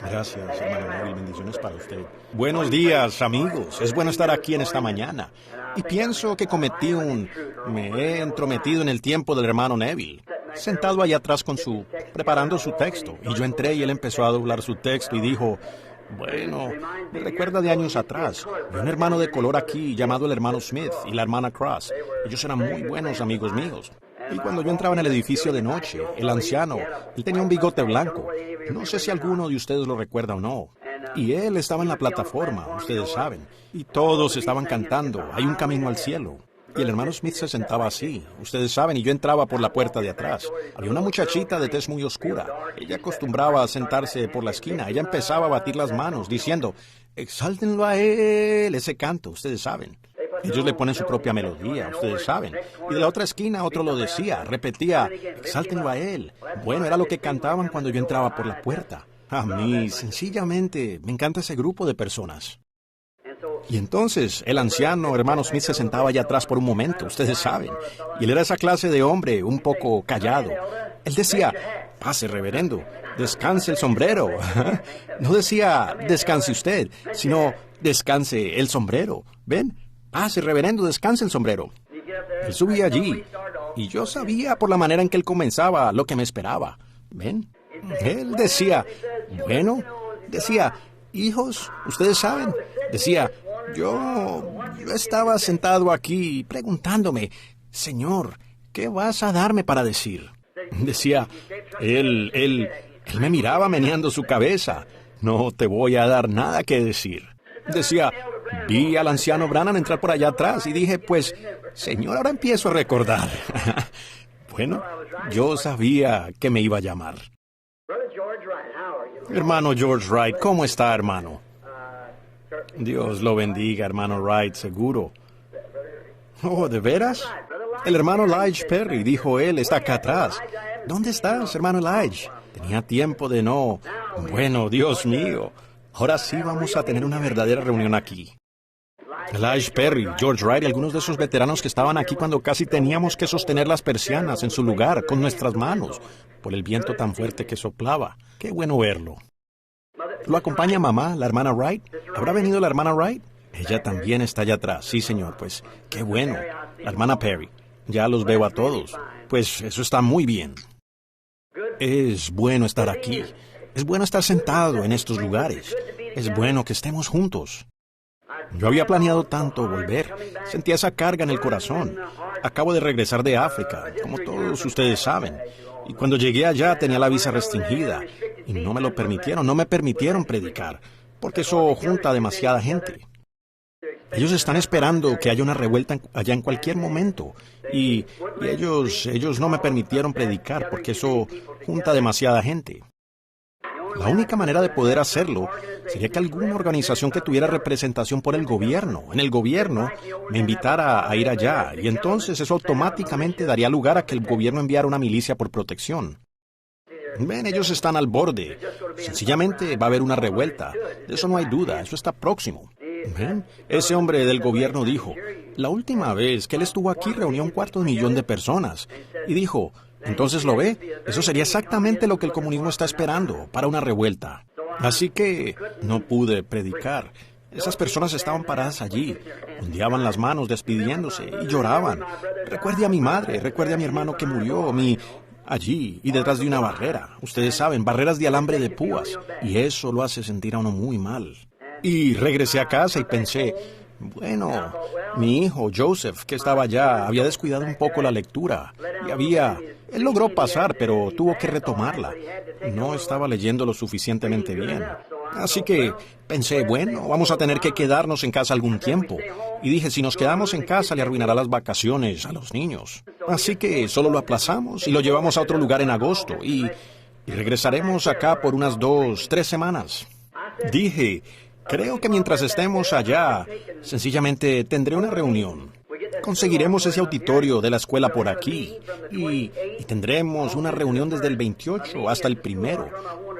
Gracias, hermano Neville. Bendiciones para usted. Buenos días, amigos. Es bueno estar aquí en esta mañana. Y pienso que me he entrometido en el tiempo del hermano Neville. Sentado allá atrás preparando su texto. Y yo entré y él empezó a doblar su texto y dijo, bueno, me recuerda de años atrás. Vi un hermano de color aquí llamado el hermano Smith y la hermana Cross. Ellos eran muy buenos amigos míos. Y cuando yo entraba en el edificio de noche, el anciano, él tenía un bigote blanco. No sé si alguno de ustedes lo recuerda o no. Y él estaba en la plataforma, ustedes saben. Y todos estaban cantando, hay un camino al cielo. Y el hermano Smith se sentaba así, ustedes saben, y yo entraba por la puerta de atrás. Había una muchachita de tez muy oscura. Ella acostumbraba a sentarse por la esquina. Ella empezaba a batir las manos, diciendo, exáltenlo a él, ese canto, ustedes saben. Ellos le ponen su propia melodía, ustedes saben. Y de la otra esquina otro lo decía, repetía, exáltenlo a él. Bueno, era lo que cantaban cuando yo entraba por la puerta. A mí, sencillamente, me encanta ese grupo de personas. Y entonces, el anciano hermano Smith se sentaba allá atrás por un momento, ustedes saben. Y él era esa clase de hombre un poco callado. Él decía, pase, reverendo, descanse el sombrero. No decía, descanse usted, sino, descanse el sombrero. ¿Ven? Pase, reverendo, descanse el sombrero. Él subía allí, y yo sabía por la manera en que él comenzaba lo que me esperaba. ¿Ven? Él decía, bueno, decía, hijos, ustedes saben, decía, yo estaba sentado aquí preguntándome, Señor, ¿qué vas a darme para decir? Decía, él me miraba meneando su cabeza, no te voy a dar nada que decir. Decía, vi al anciano Branham entrar por allá atrás y dije, pues, Señor, ahora empiezo a recordar. Bueno, yo sabía que me iba a llamar. Hermano George Wright, ¿cómo está, hermano? Dios lo bendiga, hermano Wright, seguro. Oh, ¿de veras? El hermano Elijah Perry, dijo él, está acá atrás. ¿Dónde estás, hermano Elijah? Tenía tiempo de no... Bueno, Dios mío. Ahora sí vamos a tener una verdadera reunión aquí. Elijah Perry, George Wright y algunos de esos veteranos que estaban aquí cuando casi teníamos que sostener las persianas en su lugar con nuestras manos por el viento tan fuerte que soplaba. Qué bueno verlo. ¿Lo acompaña mamá, la hermana Wright? ¿Habrá venido la hermana Wright? Ella también está allá atrás. Sí, señor, pues qué bueno. La hermana Perry. Ya los veo a todos. Pues eso está muy bien. Es bueno estar aquí. Es bueno estar sentado en estos lugares. Es bueno que estemos juntos. Yo había planeado tanto volver. Sentía esa carga en el corazón. Acabo de regresar de África, como todos ustedes saben. Y cuando llegué allá tenía la visa restringida. Y no me permitieron predicar, porque eso junta a demasiada gente. Ellos están esperando que haya una revuelta allá en cualquier momento. Y ellos no me permitieron predicar, porque eso junta a demasiada gente. La única manera de poder hacerlo sería que alguna organización que tuviera representación por el gobierno, en el gobierno, me invitara a ir allá, y entonces eso automáticamente daría lugar a que el gobierno enviara una milicia por protección. Ven, ellos están al borde. Sencillamente va a haber una revuelta. De eso no hay duda, eso está próximo. Ven, ese hombre del gobierno dijo, la última vez que él estuvo aquí reunió 250,000 de personas, y dijo, entonces lo ve, eso sería exactamente lo que el comunismo está esperando para una revuelta. Así que no pude predicar. Esas personas estaban paradas allí, ondeaban las manos despidiéndose y lloraban. Recuerde a mi madre, recuerde a mi hermano que murió, allí y detrás de una barrera. Ustedes saben, barreras de alambre de púas, y eso lo hace sentir a uno muy mal. Y regresé a casa y pensé, bueno, mi hijo Joseph, que estaba allá, había descuidado un poco la lectura y él logró pasar, pero tuvo que retomarla. No estaba leyendo lo suficientemente bien. Así que pensé, bueno, vamos a tener que quedarnos en casa algún tiempo. Y dije, si nos quedamos en casa le arruinará las vacaciones a los niños. Así que solo lo aplazamos y lo llevamos a otro lugar en agosto y regresaremos acá por unas 2-3 semanas. Dije, creo que mientras estemos allá, sencillamente tendré una reunión. Conseguiremos ese auditorio de la escuela por aquí y tendremos una reunión desde el 28 hasta el 1.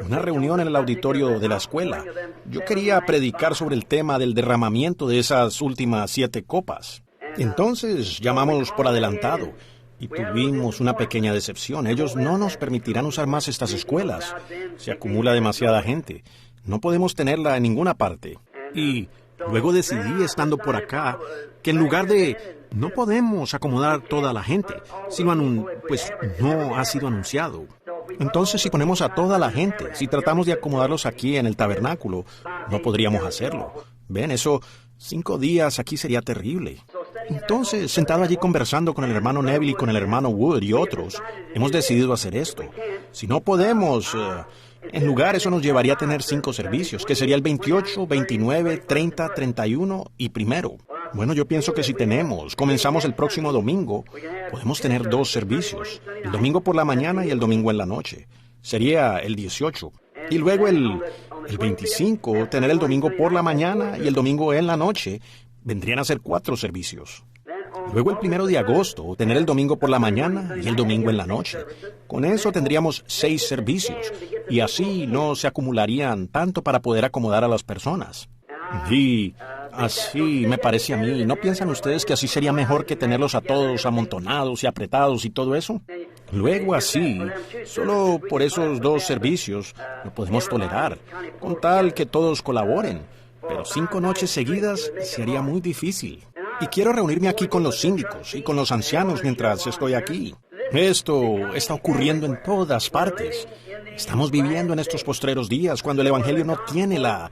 Una reunión en el auditorio de la escuela. Yo quería predicar sobre el tema del derramamiento de esas últimas 7 copas. Entonces llamamos por adelantado y tuvimos una pequeña decepción. Ellos no nos permitirán usar más estas escuelas. Se acumula demasiada gente. No podemos tenerla en ninguna parte. Y luego decidí, estando por acá, que en lugar de... No podemos acomodar toda la gente, sino pues no ha sido anunciado. Entonces, si ponemos a toda la gente, si tratamos de acomodarlos aquí en el tabernáculo, no podríamos hacerlo. ¿Ven? Eso, 5 días aquí sería terrible. Entonces, sentado allí conversando con el hermano Neville y con el hermano Wood y otros, hemos decidido hacer esto. Si no podemos... en lugar, eso nos llevaría a tener 5 servicios, que sería el 28, 29, 30, 31 y 1. Bueno, yo pienso que si comenzamos el próximo domingo, podemos tener 2 servicios, el domingo por la mañana y el domingo en la noche. Sería el 18. Y luego el 25, tener el domingo por la mañana y el domingo en la noche, vendrían a ser 4 servicios. Luego el 1 de agosto, tener el domingo por la mañana y el domingo en la noche. Con eso tendríamos 6 servicios, y así no se acumularían tanto para poder acomodar a las personas. Y así me parece a mí. ¿No piensan ustedes que así sería mejor que tenerlos a todos amontonados y apretados y todo eso? Luego así, solo por esos 2 servicios, lo podemos tolerar, con tal que todos colaboren. Pero 5 noches seguidas sería muy difícil. Y quiero reunirme aquí con los síndicos y con los ancianos mientras estoy aquí. Esto está ocurriendo en todas partes. Estamos viviendo en estos postreros días cuando el Evangelio no tiene la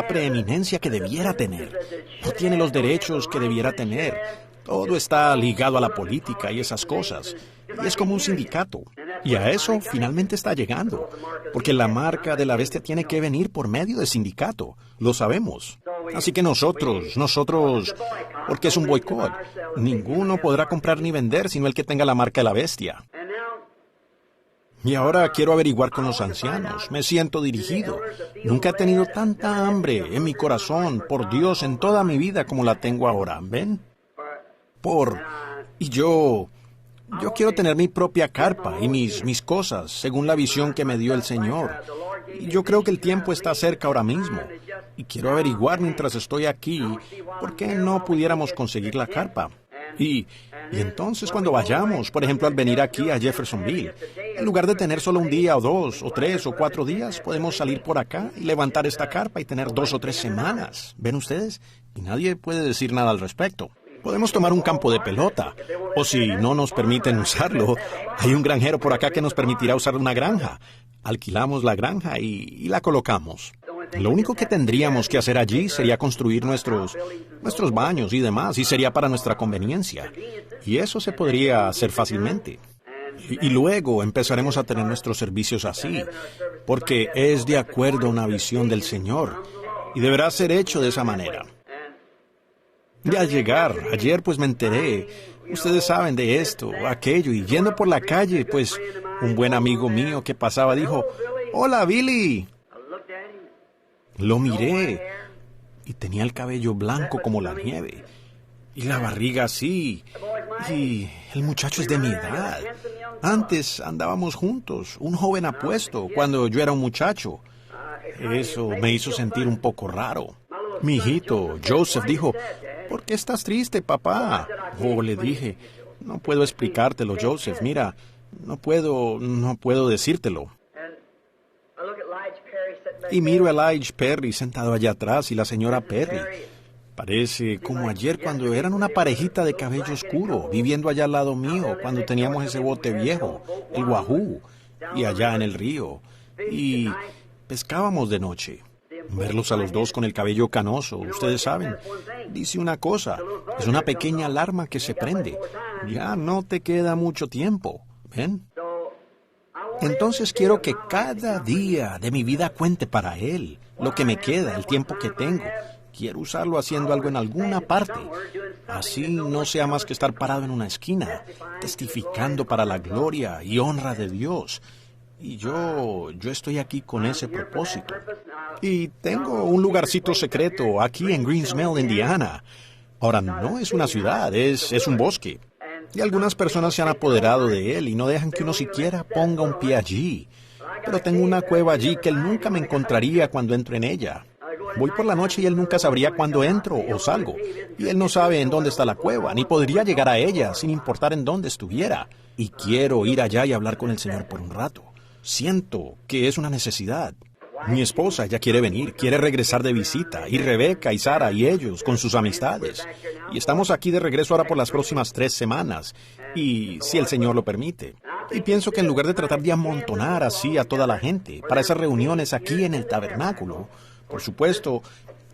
preeminencia que debiera tener. No tiene los derechos que debiera tener. Todo está ligado a la política y esas cosas. Y es como un sindicato. Y a eso finalmente está llegando. Porque la marca de la bestia tiene que venir por medio del sindicato. Lo sabemos. Así que nosotros, porque es un boicot, ninguno podrá comprar ni vender sino el que tenga la marca de la bestia. Y ahora quiero averiguar con los ancianos. Me siento dirigido. Nunca he tenido tanta hambre en mi corazón, por Dios, en toda mi vida como la tengo ahora. ¿Ven? Y yo quiero tener mi propia carpa y mis cosas, según la visión que me dio el Señor. Y yo creo que el tiempo está cerca ahora mismo. Y quiero averiguar mientras estoy aquí por qué no pudiéramos conseguir la carpa. Y entonces cuando vayamos, por ejemplo, al venir aquí a Jeffersonville, en lugar de tener solo un día o 2 o 3 o 4 días, podemos salir por acá y levantar esta carpa y tener 2 o 3 semanas. ¿Ven ustedes? Y nadie puede decir nada al respecto. Podemos tomar un campo de pelota, o si no nos permiten usarlo, hay un granjero por acá que nos permitirá usar una granja. Alquilamos la granja y la colocamos. Lo único que tendríamos que hacer allí sería construir nuestros baños y demás, y sería para nuestra conveniencia. Y eso se podría hacer fácilmente. Y luego empezaremos a tener nuestros servicios así, porque es de acuerdo a una visión del Señor, y deberá ser hecho de esa manera. Y al llegar, ayer pues me enteré, ustedes saben de esto, aquello, y yendo por la calle, pues un buen amigo mío que pasaba dijo, «Hola, Billy». Lo miré, y tenía el cabello blanco como la nieve, y la barriga así, y el muchacho es de mi edad. Antes andábamos juntos, un joven apuesto, cuando yo era un muchacho. Eso me hizo sentir un poco raro. Mi hijito, Joseph, dijo, «¿Por qué estás triste, papá?» Oh, le dije, «No puedo explicártelo, Joseph, mira, no puedo decírtelo». Y miro a Elijah Perry sentado allá atrás y la señora Perry. Parece como ayer cuando eran una parejita de cabello oscuro, viviendo allá al lado mío, cuando teníamos ese bote viejo, el Wahoo, y allá en el río, y pescábamos de noche. Verlos a los dos con el cabello canoso, ustedes saben, dice una cosa, es una pequeña alarma que se prende. Ya no te queda mucho tiempo, ¿ven? Entonces quiero que cada día de mi vida cuente para Él, lo que me queda, el tiempo que tengo. Quiero usarlo haciendo algo en alguna parte. Así no sea más que estar parado en una esquina, testificando para la gloria y honra de Dios. Y yo estoy aquí con ese propósito. Y tengo un lugarcito secreto aquí en Greens Mill, Indiana. Ahora, no es una ciudad, es un bosque. Y algunas personas se han apoderado de él y no dejan que uno siquiera ponga un pie allí. Pero tengo una cueva allí que él nunca me encontraría cuando entro en ella. Voy por la noche y él nunca sabría cuándo entro o salgo. Y él no sabe en dónde está la cueva, ni podría llegar a ella sin importar en dónde estuviera. Y quiero ir allá y hablar con el Señor por un rato. Siento que es una necesidad. Mi esposa ya quiere venir, quiere regresar de visita, y Rebeca y Sara y ellos con sus amistades. Y estamos aquí de regreso ahora por las próximas 3 semanas, y si el Señor lo permite. Y pienso que en lugar de tratar de amontonar así a toda la gente para esas reuniones aquí en el tabernáculo, por supuesto,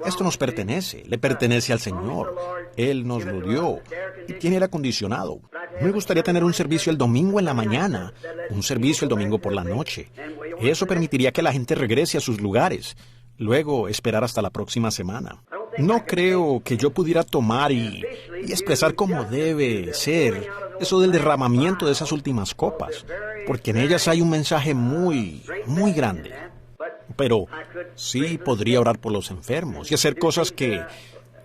esto nos pertenece, le pertenece al Señor. Él nos lo dio y tiene el acondicionado. Me gustaría tener un servicio el domingo en la mañana, un servicio el domingo por la noche. Eso permitiría que la gente regrese a sus lugares, luego esperar hasta la próxima semana. No creo que yo pudiera tomar y expresar como debe ser eso del derramamiento de esas últimas copas, porque en ellas hay un mensaje muy, muy grande. Pero sí podría orar por los enfermos y hacer cosas que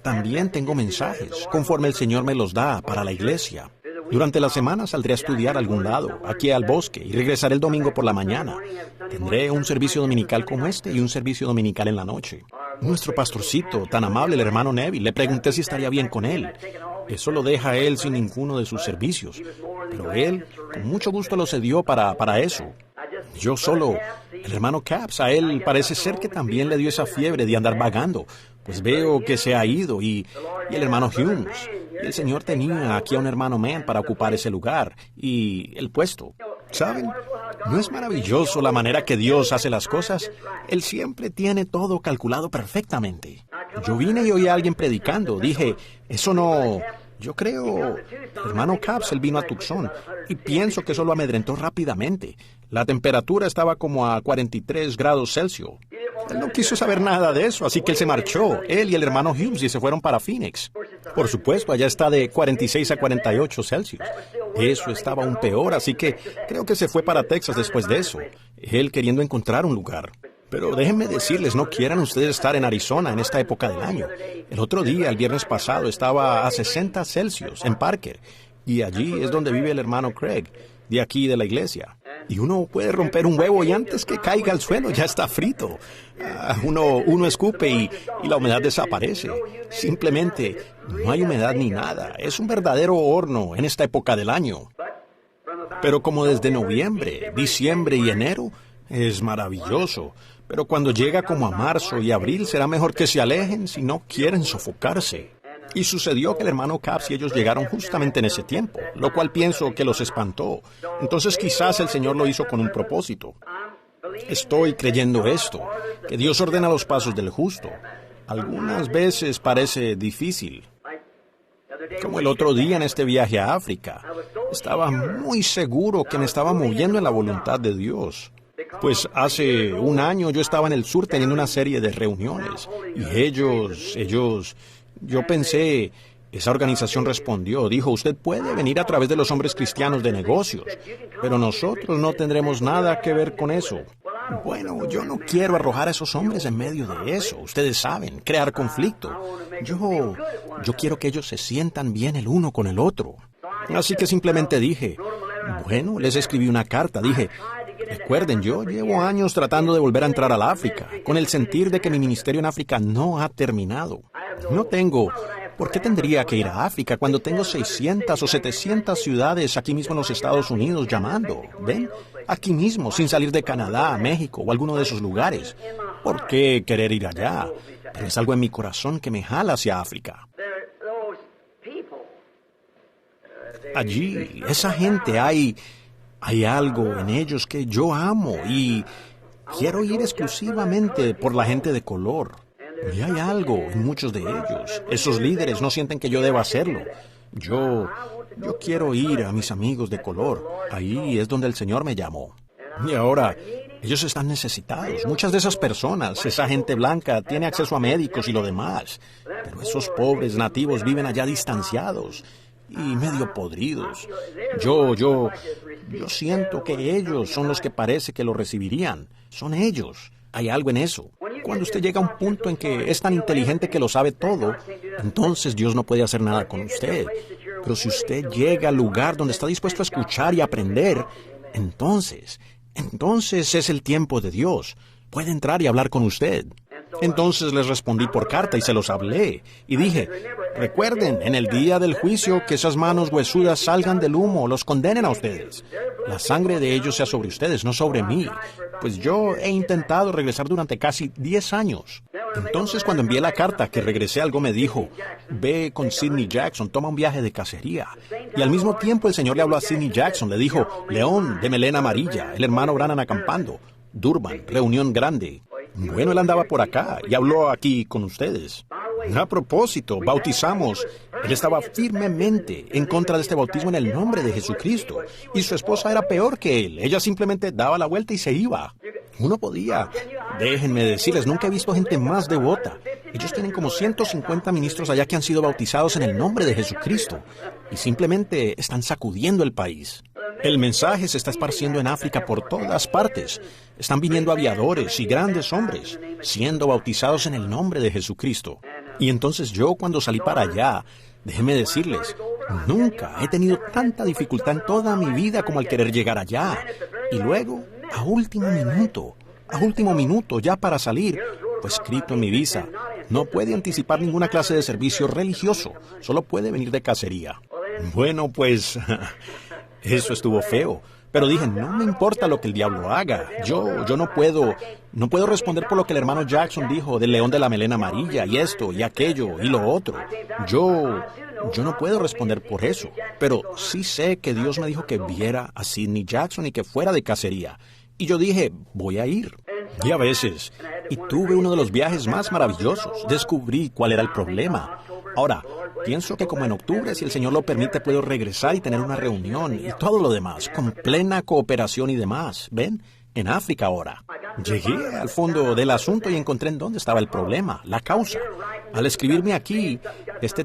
también tengo mensajes, conforme el Señor me los da para la iglesia. Durante la semana saldré a estudiar a algún lado, aquí al bosque, y regresaré el domingo por la mañana. Tendré un servicio dominical como este y un servicio dominical en la noche. Nuestro pastorcito, tan amable, el hermano Neville, le pregunté si estaría bien con él. Eso lo deja él sin ninguno de sus servicios. Pero él, con mucho gusto, lo cedió para eso. Yo solo, el hermano Capps, a él parece ser que también le dio esa fiebre de andar vagando, pues veo que se ha ido, y el hermano Humes. Y el Señor tenía aquí a un hermano Mann para ocupar ese lugar y el puesto. ¿Saben? ¿No es maravilloso la manera que Dios hace las cosas? Él siempre tiene todo calculado perfectamente. Yo vine y oí a alguien predicando. Dije, eso no... Yo creo... El hermano Capps, él vino a Tucson y pienso que eso lo amedrentó rápidamente. La temperatura estaba como a 43 grados Celsius. Él no quiso saber nada de eso, así que él se marchó, él y el hermano Humes, y se fueron para Phoenix. Por supuesto, allá está de 46 a 48 Celsius. Eso estaba aún peor, así que creo que se fue para Texas después de eso, él queriendo encontrar un lugar. Pero déjenme decirles, no quieran ustedes estar en Arizona en esta época del año. El otro día, el viernes pasado, estaba a 60 Celsius en Parker, y allí es donde vive el hermano Craig, de aquí de la iglesia. Y uno puede romper un huevo y antes que caiga al suelo ya está frito. Uno escupe y la humedad desaparece. Simplemente no hay humedad ni nada. Es un verdadero horno en esta época del año. Pero como desde noviembre, diciembre y enero, es maravilloso. Pero cuando llega como a marzo y abril será mejor que se alejen si no quieren sofocarse. Y sucedió que el hermano Capps y ellos llegaron justamente en ese tiempo, lo cual pienso que los espantó. Entonces quizás el Señor lo hizo con un propósito. Estoy creyendo esto, que Dios ordena los pasos del justo. Algunas veces parece difícil. Como el otro día en este viaje a África, estaba muy seguro que me estaba moviendo en la voluntad de Dios. Pues hace un año yo estaba en el sur teniendo una serie de reuniones, y ellos... Yo pensé, esa organización respondió, dijo, usted puede venir a través de los hombres cristianos de negocios, pero nosotros no tendremos nada que ver con eso. Bueno, yo no quiero arrojar a esos hombres en medio de eso, ustedes saben, crear conflicto. Yo quiero que ellos se sientan bien el uno con el otro. Así que simplemente dije, bueno, les escribí una carta, dije, recuerden, yo llevo años tratando de volver a entrar al África, con el sentir de que mi ministerio en África no ha terminado. No tengo... ¿Por qué tendría que ir a África cuando tengo 600 o 700 ciudades aquí mismo en los Estados Unidos llamando? ¿Ven? Aquí mismo, sin salir de Canadá, México o alguno de esos lugares. ¿Por qué querer ir allá? Pero es algo en mi corazón que me jala hacia África. Allí, esa gente, hay algo en ellos que yo amo y quiero ir exclusivamente por la gente de color. Y hay algo en muchos de ellos. Esos líderes no sienten que yo deba hacerlo. Yo quiero ir a mis amigos de color. Ahí es donde el Señor me llamó. Y ahora, ellos están necesitados. Muchas de esas personas, esa gente blanca, tiene acceso a médicos y lo demás. Pero esos pobres nativos viven allá distanciados y medio podridos. Yo siento que ellos son los que parece que lo recibirían. Son ellos. Hay algo en eso. Cuando usted llega a un punto en que es tan inteligente que lo sabe todo, entonces Dios no puede hacer nada con usted. Pero si usted llega al lugar donde está dispuesto a escuchar y aprender, entonces es el tiempo de Dios. Puede entrar y hablar con usted. Entonces les respondí por carta y se los hablé. Y dije, recuerden, en el día del juicio, que esas manos huesudas salgan del humo, los condenen a ustedes. La sangre de ellos sea sobre ustedes, no sobre mí. Pues yo he intentado regresar durante casi 10 años. Entonces, cuando envié la carta que regresé, algo me dijo, ve con Sidney Jackson, toma un viaje de cacería. Y al mismo tiempo el Señor le habló a Sidney Jackson, le dijo, León de melena amarilla, el hermano Branham acampando, Durban, reunión grande. Bueno, él andaba por acá y habló aquí con ustedes. A propósito, bautizamos. Él estaba firmemente en contra de este bautismo en el nombre de Jesucristo. Y su esposa era peor que él. Ella simplemente daba la vuelta y se iba. Uno podía. Déjenme decirles, nunca he visto gente más devota. Ellos tienen como 150 ministros allá que han sido bautizados en el nombre de Jesucristo. Y simplemente están sacudiendo el país. El mensaje se está esparciendo en África por todas partes. Están viniendo aviadores y grandes hombres, siendo bautizados en el nombre de Jesucristo. Y entonces yo, cuando salí para allá, déjenme decirles, nunca he tenido tanta dificultad en toda mi vida como al querer llegar allá. Y luego, a último minuto, ya para salir, fue escrito en mi visa, no puede anticipar ninguna clase de servicio religioso, solo puede venir de cacería. Bueno, pues, eso estuvo feo. Pero dije, no me importa lo que el diablo haga. Yo no puedo responder por lo que el hermano Jackson dijo del león de la melena amarilla y esto y aquello y lo otro. Yo no puedo responder por eso. Pero sí sé que Dios me dijo que viera a Sidney Jackson y que fuera de cacería. Y yo dije, voy a ir. Y a veces, y tuve uno de los viajes más maravillosos. Descubrí cuál era el problema. Ahora, pienso que como en octubre, si el Señor lo permite, puedo regresar y tener una reunión y todo lo demás, con plena cooperación y demás. ¿Ven? En África ahora. Llegué al fondo del asunto y encontré en dónde estaba el problema, la causa. Al escribirme aquí,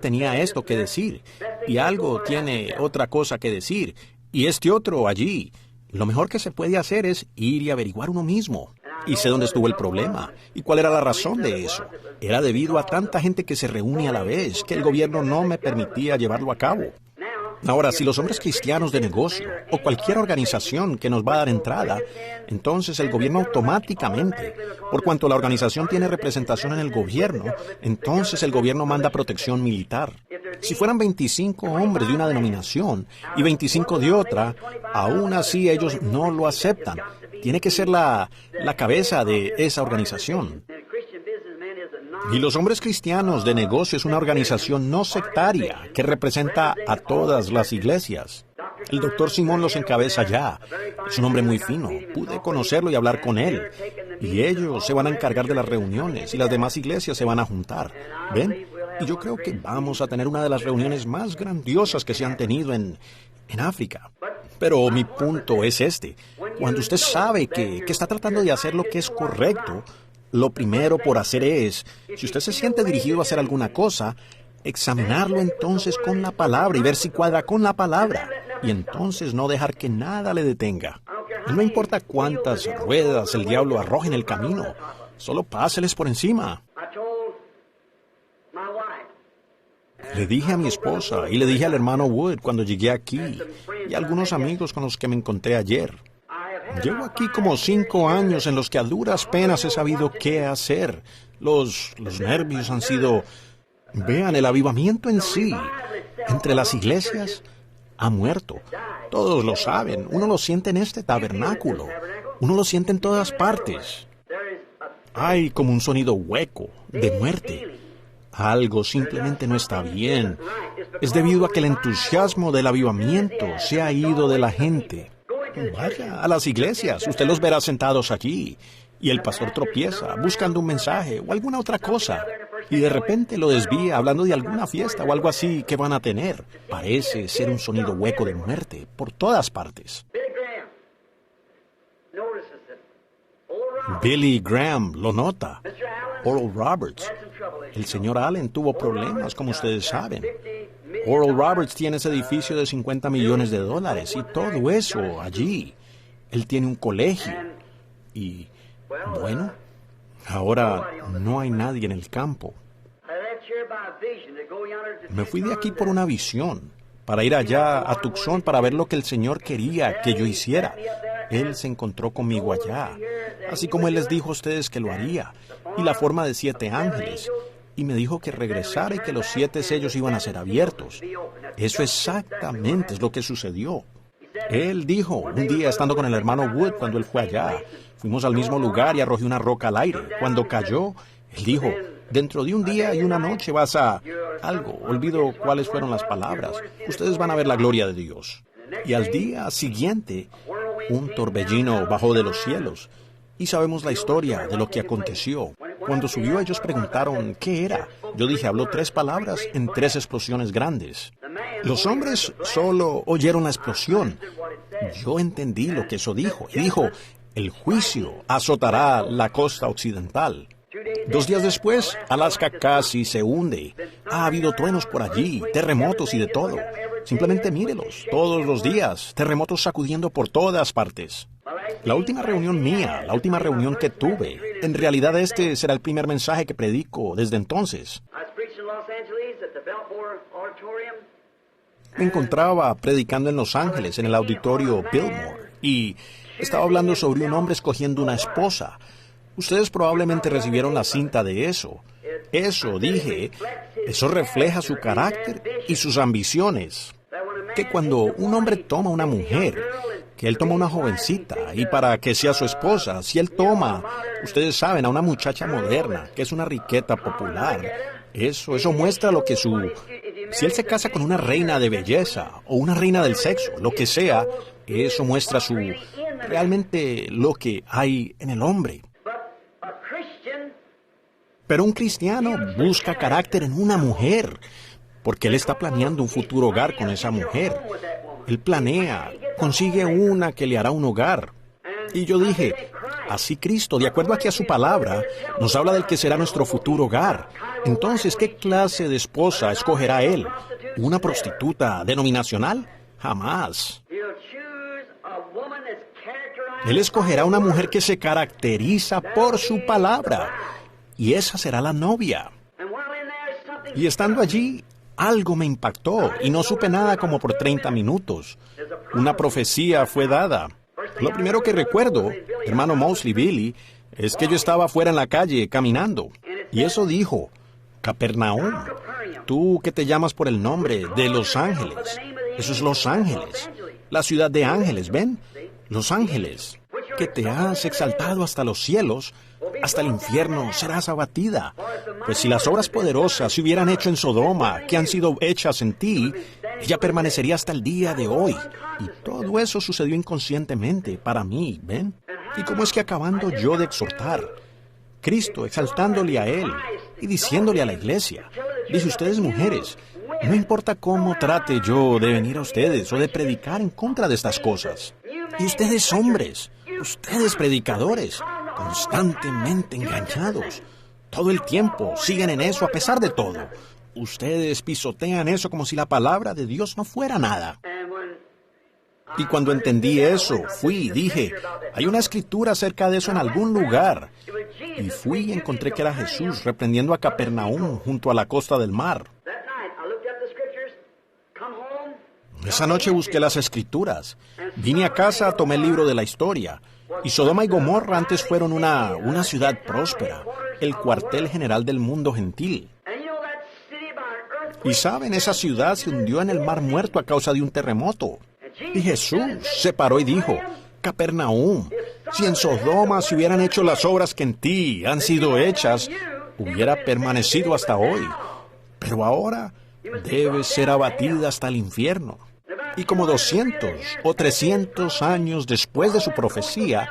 tenía esto que decir, y algo tiene otra cosa que decir, y este otro allí. Lo mejor que se puede hacer es ir y averiguar uno mismo. Y sé dónde estuvo el problema, y cuál era la razón de eso. Era debido a tanta gente que se reúne a la vez, que el gobierno no me permitía llevarlo a cabo. Ahora, si los hombres cristianos de negocio, o cualquier organización que nos va a dar entrada, entonces el gobierno automáticamente, por cuanto la organización tiene representación en el gobierno, entonces el gobierno manda protección militar. Si fueran 25 hombres de una denominación y 25 de otra, aún así ellos no lo aceptan. Tiene que ser la cabeza de esa organización. Y los hombres cristianos de negocio es una organización no sectaria que representa a todas las iglesias. El doctor Simón los encabeza ya. Es un hombre muy fino. Pude conocerlo y hablar con él. Y ellos se van a encargar de las reuniones y las demás iglesias se van a juntar. ¿Ven? Y yo creo que vamos a tener una de las reuniones más grandiosas que se han tenido en África. Pero mi punto es este. Cuando usted sabe que está tratando de hacer lo que es correcto, lo primero por hacer es, si usted se siente dirigido a hacer alguna cosa, examinarlo entonces con la palabra y ver si cuadra con la palabra. Y entonces no dejar que nada le detenga. Y no importa cuántas ruedas el diablo arroje en el camino, solo páseles por encima. Le dije a mi esposa y le dije al hermano Wood cuando llegué aquí y a algunos amigos con los que me encontré ayer. Llevo aquí como 5 años en los que a duras penas he sabido qué hacer. Los nervios han sido... Vean, el avivamiento en sí, entre las iglesias, ha muerto. Todos lo saben. Uno lo siente en este tabernáculo. Uno lo siente en todas partes. Hay como un sonido hueco, de muerte. Algo simplemente no está bien. Es debido a que el entusiasmo del avivamiento se ha ido de la gente. Vaya a las iglesias, usted los verá sentados allí, y el pastor tropieza, buscando un mensaje o alguna otra cosa, y de repente lo desvía hablando de alguna fiesta o algo así que van a tener. Parece ser un sonido hueco de muerte por todas partes. Billy Graham lo nota. Oral Roberts. El señor Allen tuvo problemas, como ustedes saben. Oral Roberts tiene ese edificio de $50 millones y todo eso allí. Él tiene un colegio. Y, bueno, ahora no hay nadie en el campo. Me fui de aquí por una visión, para ir allá a Tucson para ver lo que el Señor quería que yo hiciera. Él se encontró conmigo allá, así como Él les dijo a ustedes que lo haría. y la forma de 7 ángeles. Y me dijo que regresara y que los 7 sellos iban a ser abiertos. Eso exactamente es lo que sucedió. Él dijo, un día estando con el hermano Wood cuando él fue allá, fuimos al mismo lugar y arrojé una roca al aire. Cuando cayó, él dijo, dentro de un día y una noche vas a... algo, olvido cuáles fueron las palabras. Ustedes van a ver la gloria de Dios. Y al día siguiente, un torbellino bajó de los cielos. Y sabemos la historia de lo que aconteció. Cuando subió, ellos preguntaron qué era. Yo dije, habló 3 palabras en 3 explosiones grandes. Los hombres solo oyeron la explosión. Yo entendí lo que eso dijo. Y dijo, el juicio azotará la costa occidental. 2 días después, Alaska casi se hunde. Ha habido truenos por allí, terremotos y de todo. Simplemente mírelos, todos los días, terremotos sacudiendo por todas partes. La última reunión mía, la última reunión que tuve, en realidad este será el primer mensaje que predico desde entonces. Me encontraba predicando en Los Ángeles, en el auditorio Billmore, y estaba hablando sobre un hombre escogiendo una esposa. Ustedes probablemente recibieron la cinta de eso. Eso, dije, eso refleja su carácter y sus ambiciones. Que cuando un hombre toma una mujer, que él toma una jovencita, y para que sea su esposa, si él toma, ustedes saben, a una muchacha moderna, que es una riqueta popular, eso muestra lo que su... Si él se casa con una reina de belleza, o una reina del sexo, lo que sea, eso muestra realmente lo que hay en el hombre. Pero un cristiano busca carácter en una mujer, porque él está planeando un futuro hogar con esa mujer. Él planea, consigue una que le hará un hogar. Y yo dije, así Cristo, de acuerdo aquí a su palabra, nos habla del que será nuestro futuro hogar. Entonces, ¿qué clase de esposa escogerá él? ¿Una prostituta denominacional? Jamás. Él escogerá una mujer que se caracteriza por su palabra. Y esa será la novia. Y estando allí, algo me impactó y no supe nada como por 30 minutos. Una profecía fue dada. Lo primero que recuerdo, hermano Mosley Billy, es que yo estaba afuera en la calle caminando. Y eso dijo, Capernaum, tú que te llamas por el nombre de Los Ángeles. Eso es Los Ángeles. La ciudad de ángeles, ¿ven? Los Ángeles. Que te has exaltado hasta los cielos, hasta el infierno serás abatida. Pues si las obras poderosas se hubieran hecho en Sodoma, que han sido hechas en ti, ella permanecería hasta el día de hoy. Y todo eso sucedió inconscientemente para mí, ¿ven? Y cómo es que acabando yo de exhortar, Cristo exaltándole a Él y diciéndole a la iglesia, dice, ustedes mujeres, no importa cómo trate yo de venir a ustedes o de predicar en contra de estas cosas. Y ustedes hombres, ustedes predicadores, constantemente enganchados, todo el tiempo siguen en eso a pesar de todo. Ustedes pisotean eso como si la palabra de Dios no fuera nada. Y cuando entendí eso, fui y dije, hay una escritura acerca de eso en algún lugar. Y fui y encontré que era Jesús reprendiendo a Capernaum junto a la costa del mar. Esa noche busqué las escrituras. Vine a casa, tomé el libro de la historia. Y Sodoma y Gomorra antes fueron una ciudad próspera, el cuartel general del mundo gentil. Y saben, esa ciudad se hundió en el mar muerto a causa de un terremoto. Y Jesús se paró y dijo, Capernaum, si en Sodoma se hubieran hecho las obras que en ti han sido hechas, hubiera permanecido hasta hoy. Pero ahora debe ser abatida hasta el infierno. Y como 200 o 300 años después de su profecía,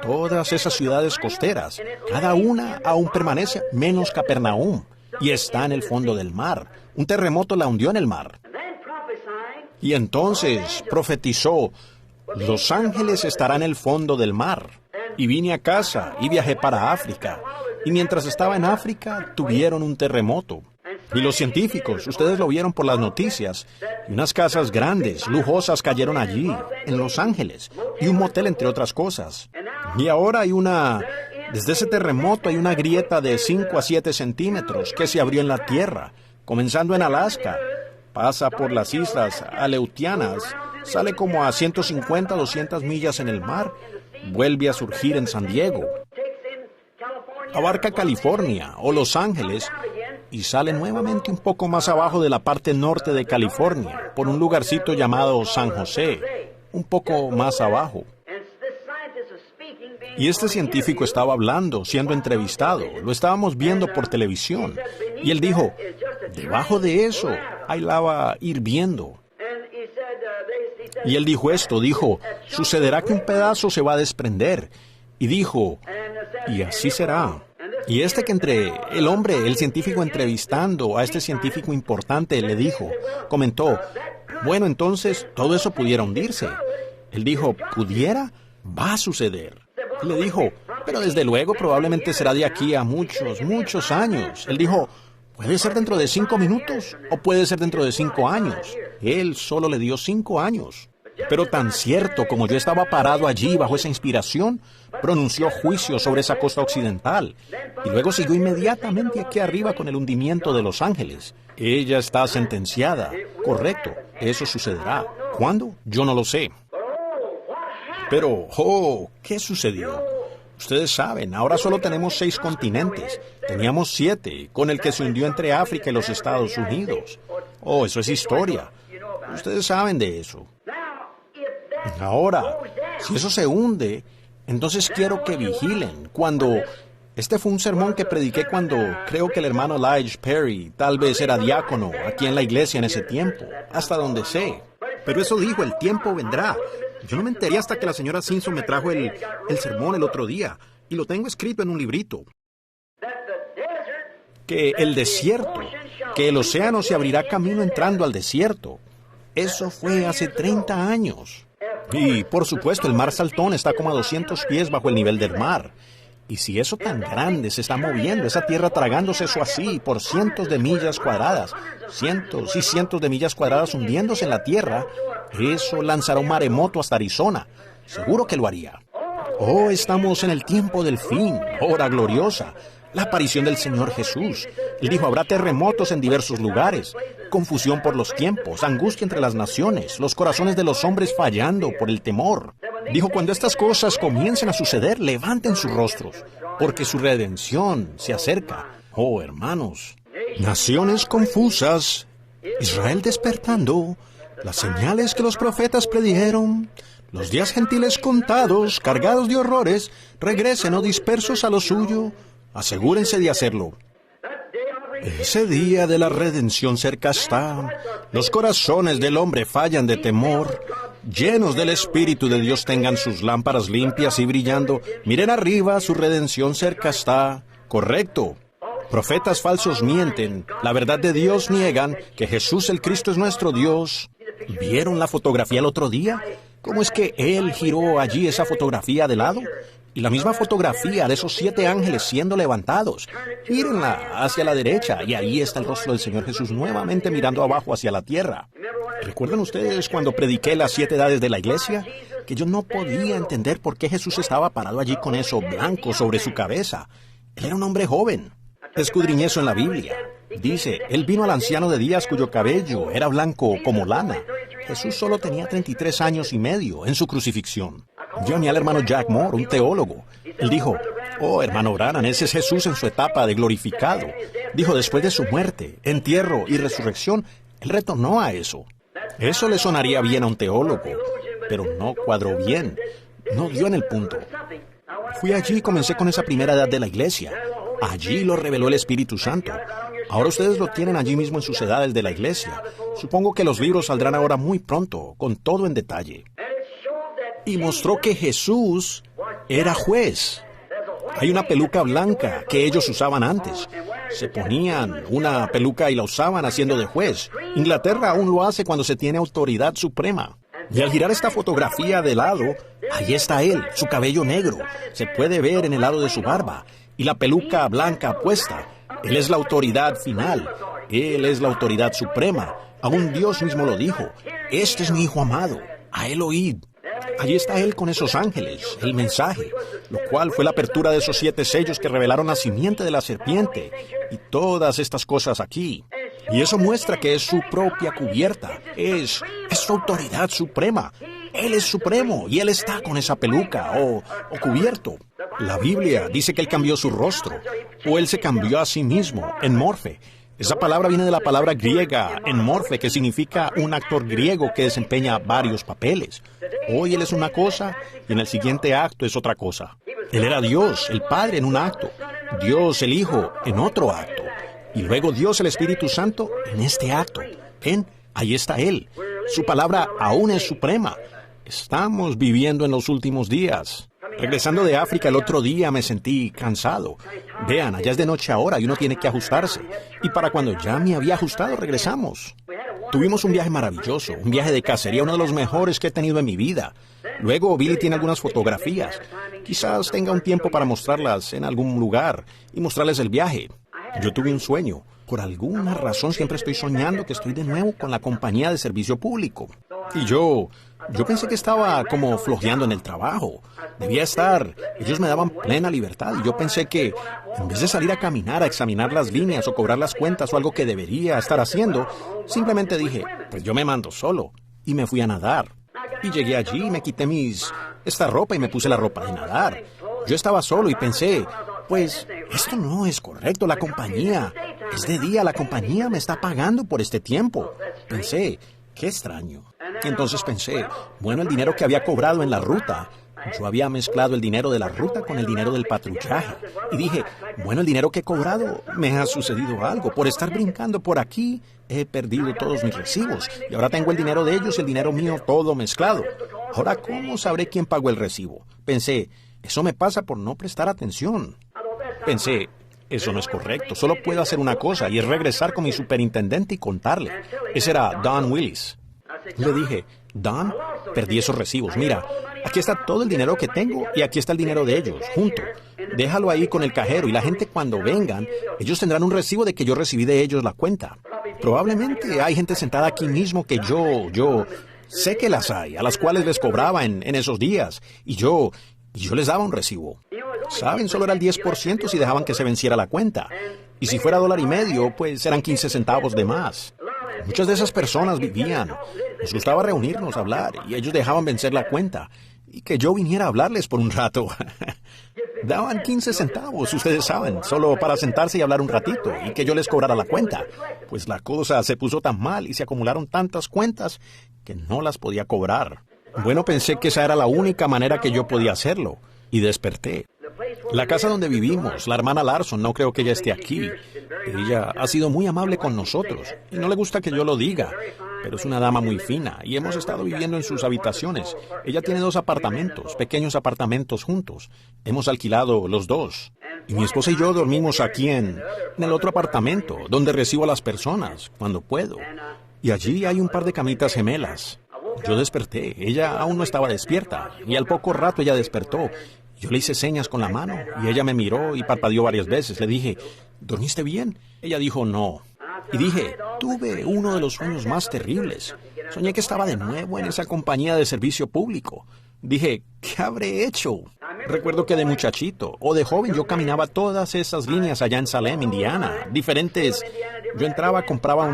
todas esas ciudades costeras, cada una aún permanece menos Capernaum, y está en el fondo del mar. Un terremoto la hundió en el mar. Y entonces profetizó, Los Ángeles estarán en el fondo del mar. Y vine a casa y viajé para África. Y mientras estaba en África, tuvieron un terremoto. Y los científicos, ustedes lo vieron por las noticias, y unas casas grandes, lujosas cayeron allí, en Los Ángeles, y un motel entre otras cosas. Y ahora desde ese terremoto hay una grieta de 5 a 7 centímetros que se abrió en la tierra, comenzando en Alaska, pasa por las islas Aleutianas, sale como a 150 o 200 millas en el mar, vuelve a surgir en San Diego. abarca California o Los Ángeles y sale nuevamente un poco más abajo de la parte norte de California, por un lugarcito llamado San José, un poco más abajo. Y este científico estaba hablando, siendo entrevistado, lo estábamos viendo por televisión, y él dijo, debajo de eso hay lava hirviendo. Y él dijo esto, dijo, sucederá que un pedazo se va a desprender. Y dijo, y así será. Y el científico entrevistando a este científico importante, le dijo, comentó, bueno, entonces todo eso pudiera hundirse. Él dijo, ¿pudiera? Va a suceder. Y le dijo, pero desde luego probablemente será de aquí a muchos, muchos años. Él dijo, puede ser dentro de 5 minutos o puede ser dentro de 5 años. Él solo le dio 5 años. Pero tan cierto como yo estaba parado allí bajo esa inspiración, pronunció juicio sobre esa costa occidental. Y luego siguió inmediatamente aquí arriba con el hundimiento de Los Ángeles. Ella está sentenciada. Correcto, eso sucederá. ¿Cuándo? Yo no lo sé. Pero, ¿qué sucedió? Ustedes saben, ahora solo tenemos 6 continentes. Teníamos 7, con el que se hundió entre África y los Estados Unidos. Eso es historia. Ustedes saben de eso. Ahora, si eso se hunde, entonces quiero que vigilen. Este fue un sermón que prediqué cuando creo que el hermano Lige Perry tal vez era diácono aquí en la iglesia en ese tiempo, hasta donde sé. Pero eso dijo, el tiempo vendrá. Yo no me enteré hasta que la señora Simpson me trajo el sermón el otro día, y lo tengo escrito en un librito. Que el desierto, que el océano se abrirá camino entrando al desierto. Eso fue hace 30 años. Y, por supuesto, el mar Saltón está como a 200 pies bajo el nivel del mar. Y si eso tan grande se está moviendo, esa tierra tragándose eso así por cientos de millas cuadradas, cientos y cientos de millas cuadradas hundiéndose en la tierra, eso lanzará un maremoto hasta Arizona. Seguro que lo haría. Estamos en el tiempo del fin, hora gloriosa. La aparición del Señor Jesús. Él dijo, habrá terremotos en diversos lugares, confusión por los tiempos, angustia entre las naciones, los corazones de los hombres fallando por el temor. Dijo, cuando estas cosas comiencen a suceder, levanten sus rostros, porque su redención se acerca. Hermanos, naciones confusas, Israel despertando, las señales que los profetas predijeron, los días gentiles contados, cargados de horrores, regresen o dispersos a lo suyo. Asegúrense de hacerlo. Ese día de la redención cerca está. Los corazones del hombre fallan de temor. Llenos del Espíritu de Dios tengan sus lámparas limpias y brillando. Miren arriba, su redención cerca está. Correcto. Profetas falsos mienten. La verdad de Dios niegan. Que Jesús el Cristo es nuestro Dios. ¿Vieron la fotografía el otro día? ¿Cómo es que Él giró allí esa fotografía de lado? Y la misma fotografía de esos 7 ángeles siendo levantados. Mírenla hacia la derecha y ahí está el rostro del Señor Jesús nuevamente mirando abajo hacia la tierra. ¿Recuerdan ustedes cuando prediqué las 7 edades de la iglesia? Que yo no podía entender por qué Jesús estaba parado allí con eso blanco sobre su cabeza. Él era un hombre joven. Escudriñé eso en la Biblia. Dice, Él vino al anciano de días cuyo cabello era blanco como lana. Jesús solo tenía 33 años y medio en su crucifixión. Yo llamé al hermano Jack Moore, un teólogo. Él dijo, hermano Branham, ese es Jesús en su etapa de glorificado. Dijo, después de su muerte, entierro y resurrección, Él retornó a eso. Eso le sonaría bien a un teólogo, pero no cuadró bien. No dio en el punto. Fui allí y comencé con esa primera edad de la iglesia. Allí lo reveló el Espíritu Santo. Ahora ustedes lo tienen allí mismo en sus edades de la iglesia. Supongo que los libros saldrán ahora muy pronto, con todo en detalle. Y mostró que Jesús era juez. Hay una peluca blanca que ellos usaban antes. Se ponían una peluca y la usaban haciendo de juez. Inglaterra aún lo hace cuando se tiene autoridad suprema. Y al girar esta fotografía de lado, ahí está él, su cabello negro. Se puede ver en el lado de su barba. Y la peluca blanca puesta. Él es la autoridad final. Él es la autoridad suprema. Aún Dios mismo lo dijo. Este es mi Hijo amado. A él oíd. Allí está Él con esos ángeles, el mensaje, lo cual fue la apertura de esos 7 sellos que revelaron la simiente de la serpiente y todas estas cosas aquí. Y eso muestra que es su propia cubierta, es su autoridad suprema. Él es supremo y Él está con esa peluca o cubierto. La Biblia dice que Él cambió su rostro, o Él se cambió a sí mismo, en morfe. Esa palabra viene de la palabra griega, en morfe, que significa un actor griego que desempeña varios papeles. Hoy Él es una cosa y en el siguiente acto es otra cosa. Él era Dios, el Padre en un acto, Dios el Hijo en otro acto, y luego Dios el Espíritu Santo en este acto. Ven, ahí está Él. Su palabra aún es suprema. Estamos viviendo en los últimos días. Regresando de África el otro día me sentí cansado. Vean, allá es de noche ahora y uno tiene que ajustarse. Y para cuando ya me había ajustado, regresamos. Tuvimos un viaje maravilloso, un viaje de cacería, uno de los mejores que he tenido en mi vida. Luego Billy tiene algunas fotografías. Quizás tenga un tiempo para mostrarlas en algún lugar y mostrarles el viaje. Yo tuve un sueño. Por alguna razón siempre estoy soñando que estoy de nuevo con la compañía de servicio público. Y yo pensé que estaba como flojeando en el trabajo. Debía estar. Ellos me daban plena libertad y yo pensé que en vez de salir a caminar, a examinar las líneas o cobrar las cuentas o algo que debería estar haciendo, simplemente dije, pues yo me mando solo. Y me fui a nadar. Y llegué allí y me quité esta ropa y me puse la ropa de nadar. Yo estaba solo y pensé, pues esto no es correcto, la compañía. Es de día, la compañía me está pagando por este tiempo. Pensé, qué extraño. Y entonces pensé, bueno, el dinero que había cobrado en la ruta, yo había mezclado el dinero de la ruta con el dinero del patrullaje. Y dije, bueno, el dinero que he cobrado, me ha sucedido algo. Por estar brincando por aquí, he perdido todos mis recibos. Y ahora tengo el dinero de ellos y el dinero mío todo mezclado. Ahora, ¿cómo sabré quién pagó el recibo? Pensé, eso me pasa por no prestar atención. Pensé, eso no es correcto. Solo puedo hacer una cosa y es regresar con mi superintendente y contarle. Ese era Don Willis. Le dije, Don, perdí esos recibos. Mira, aquí está todo el dinero que tengo y aquí está el dinero de ellos, junto. Déjalo ahí con el cajero y la gente cuando vengan, ellos tendrán un recibo de que yo recibí de ellos la cuenta. Probablemente hay gente sentada aquí mismo que yo sé que las hay, a las cuales les cobraba en esos días. Y yo les daba un recibo. ¿Saben? Solo era el 10% si dejaban que se venciera la cuenta. Y si fuera $1.50, pues eran 15 centavos de más. Muchas de esas personas vivían. Nos gustaba reunirnos, hablar, y ellos dejaban vencer la cuenta. Y que yo viniera a hablarles por un rato. Daban 15 centavos, ustedes saben, solo para sentarse y hablar un ratito, y que yo les cobrara la cuenta. Pues la cosa se puso tan mal y se acumularon tantas cuentas que no las podía cobrar. Bueno, pensé que esa era la única manera que yo podía hacerlo, y desperté. La casa donde vivimos, la hermana Larson, no creo que ella esté aquí. Ella ha sido muy amable con nosotros, y no le gusta que yo lo diga, pero es una dama muy fina, y hemos estado viviendo en sus habitaciones. Ella tiene 2 apartamentos, pequeños apartamentos juntos. Hemos alquilado los 2. Y mi esposa y yo dormimos aquí en el otro apartamento, donde recibo a las personas, cuando puedo. Y allí hay un par de camitas gemelas. Yo desperté, ella aún no estaba despierta, y al poco rato ella despertó. Yo le hice señas con la mano, y ella me miró y parpadeó varias veces. Le dije, ¿dormiste bien? Ella dijo, no. Y dije, tuve uno de los sueños más terribles. Soñé que estaba de nuevo en esa compañía de servicio público. Dije, ¿qué habré hecho? Recuerdo que de muchachito o de joven yo caminaba todas esas líneas allá en Salem, Indiana, diferentes. Yo entraba, compraba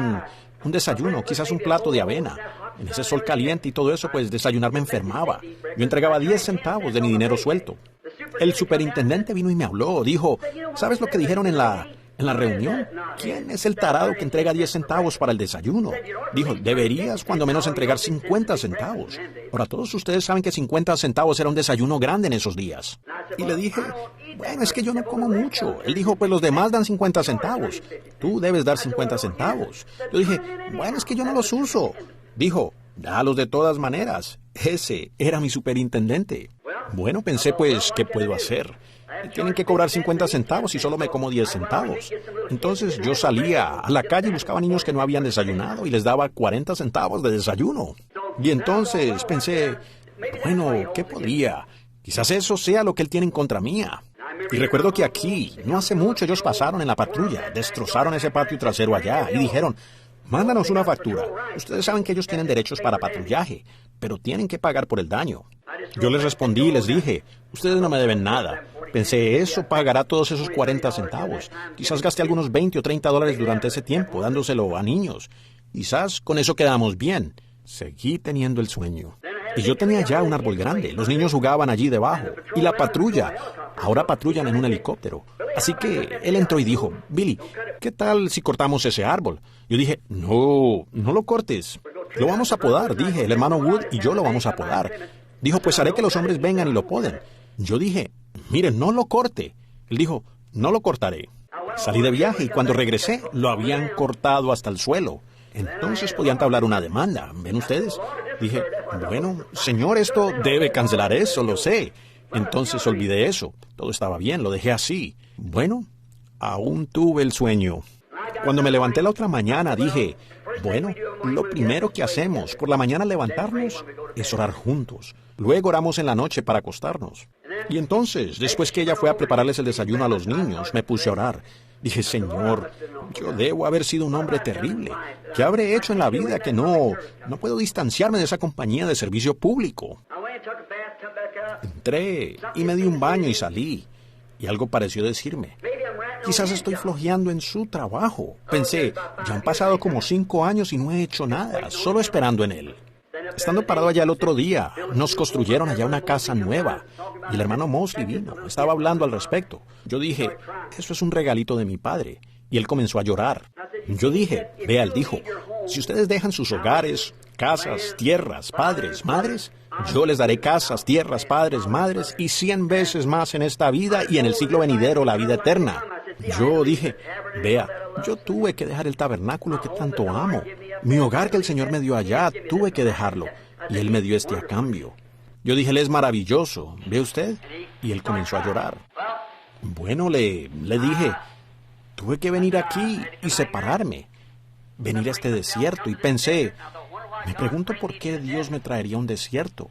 un desayuno, quizás un plato de avena. En ese sol caliente y todo eso, pues desayunar me enfermaba. Yo entregaba 10 centavos de mi dinero suelto. El superintendente vino y me habló. Dijo, ¿sabes lo que dijeron en la reunión? ¿Quién es el tarado que entrega 10 centavos para el desayuno? Dijo, deberías cuando menos entregar 50 centavos. Ahora, todos ustedes saben que 50 centavos era un desayuno grande en esos días. Y le dije, bueno, es que yo no como mucho. Él dijo, pues los demás dan 50 centavos. Tú debes dar 50 centavos. Yo dije, bueno, es que yo no los uso. Dijo, dalos de todas maneras. Ese era mi superintendente. Bueno, pensé, pues, ¿qué puedo hacer? Tienen que cobrar 50 centavos y solo me como 10 centavos. Entonces yo salía a la calle y buscaba niños que no habían desayunado y les daba 40 centavos de desayuno. Y entonces pensé, bueno, ¿qué podría? Quizás eso sea lo que él tiene en contra mía. Y recuerdo que aquí, no hace mucho, ellos pasaron en la patrulla, destrozaron ese patio trasero allá y dijeron, mándanos una factura. Ustedes saben que ellos tienen derechos para patrullaje, pero tienen que pagar por el daño. Yo les respondí y les dije, ustedes no me deben nada. Pensé, eso pagará todos esos 40 centavos. Quizás gaste algunos 20 o 30 dólares durante ese tiempo, dándoselo a niños. Quizás con eso quedamos bien. Seguí teniendo el sueño. Y yo tenía ya un árbol grande. Los niños jugaban allí debajo. Y la patrulla. Ahora patrullan en un helicóptero. Así que él entró y dijo, Billy, ¿qué tal si cortamos ese árbol? Yo dije, no lo cortes. Lo vamos a podar, dije, el hermano Wood y yo lo vamos a podar. Dijo, pues haré que los hombres vengan y lo poden. Yo dije, mire, no lo corte. Él dijo, no lo cortaré. Salí de viaje y cuando regresé, lo habían cortado hasta el suelo. Entonces podía entablar una demanda, ¿ven ustedes? Dije, bueno, señor, esto debe cancelar eso, lo sé. Entonces olvidé eso. Todo estaba bien, lo dejé así. Bueno, aún tuve el sueño. Cuando me levanté la otra mañana, dije, bueno, lo primero que hacemos por la mañana al levantarnos es orar juntos. Luego oramos en la noche para acostarnos. Y entonces, después que ella fue a prepararles el desayuno a los niños, me puse a orar. Dije, Señor, yo debo haber sido un hombre terrible. ¿Qué habré hecho en la vida que no puedo distanciarme de esa compañía de servicio público? Entré y me di un baño y salí. Y algo pareció decirme, quizás estoy flojeando en su trabajo. Pensé, ya han pasado como 5 años y no he hecho nada, solo esperando en él. Estando parado allá el otro día, nos construyeron allá una casa nueva. Y el hermano Mosley vino, estaba hablando al respecto. Yo dije, eso es un regalito de mi padre. Y él comenzó a llorar. Yo dije, vea, él dijo, si ustedes dejan sus hogares, casas, tierras, padres, madres, yo les daré casas, tierras, padres, madres y 100 veces más en esta vida y en el siglo venidero la vida eterna. Yo dije, vea, yo tuve que dejar el tabernáculo que tanto amo. Mi hogar que el Señor me dio allá, tuve que dejarlo. Y Él me dio este a cambio. Yo dije, Él es maravilloso, ¿ve usted? Y él comenzó a llorar. Bueno, le dije, tuve que venir aquí y separarme. Venir a este desierto y pensé, me pregunto por qué Dios me traería a un desierto.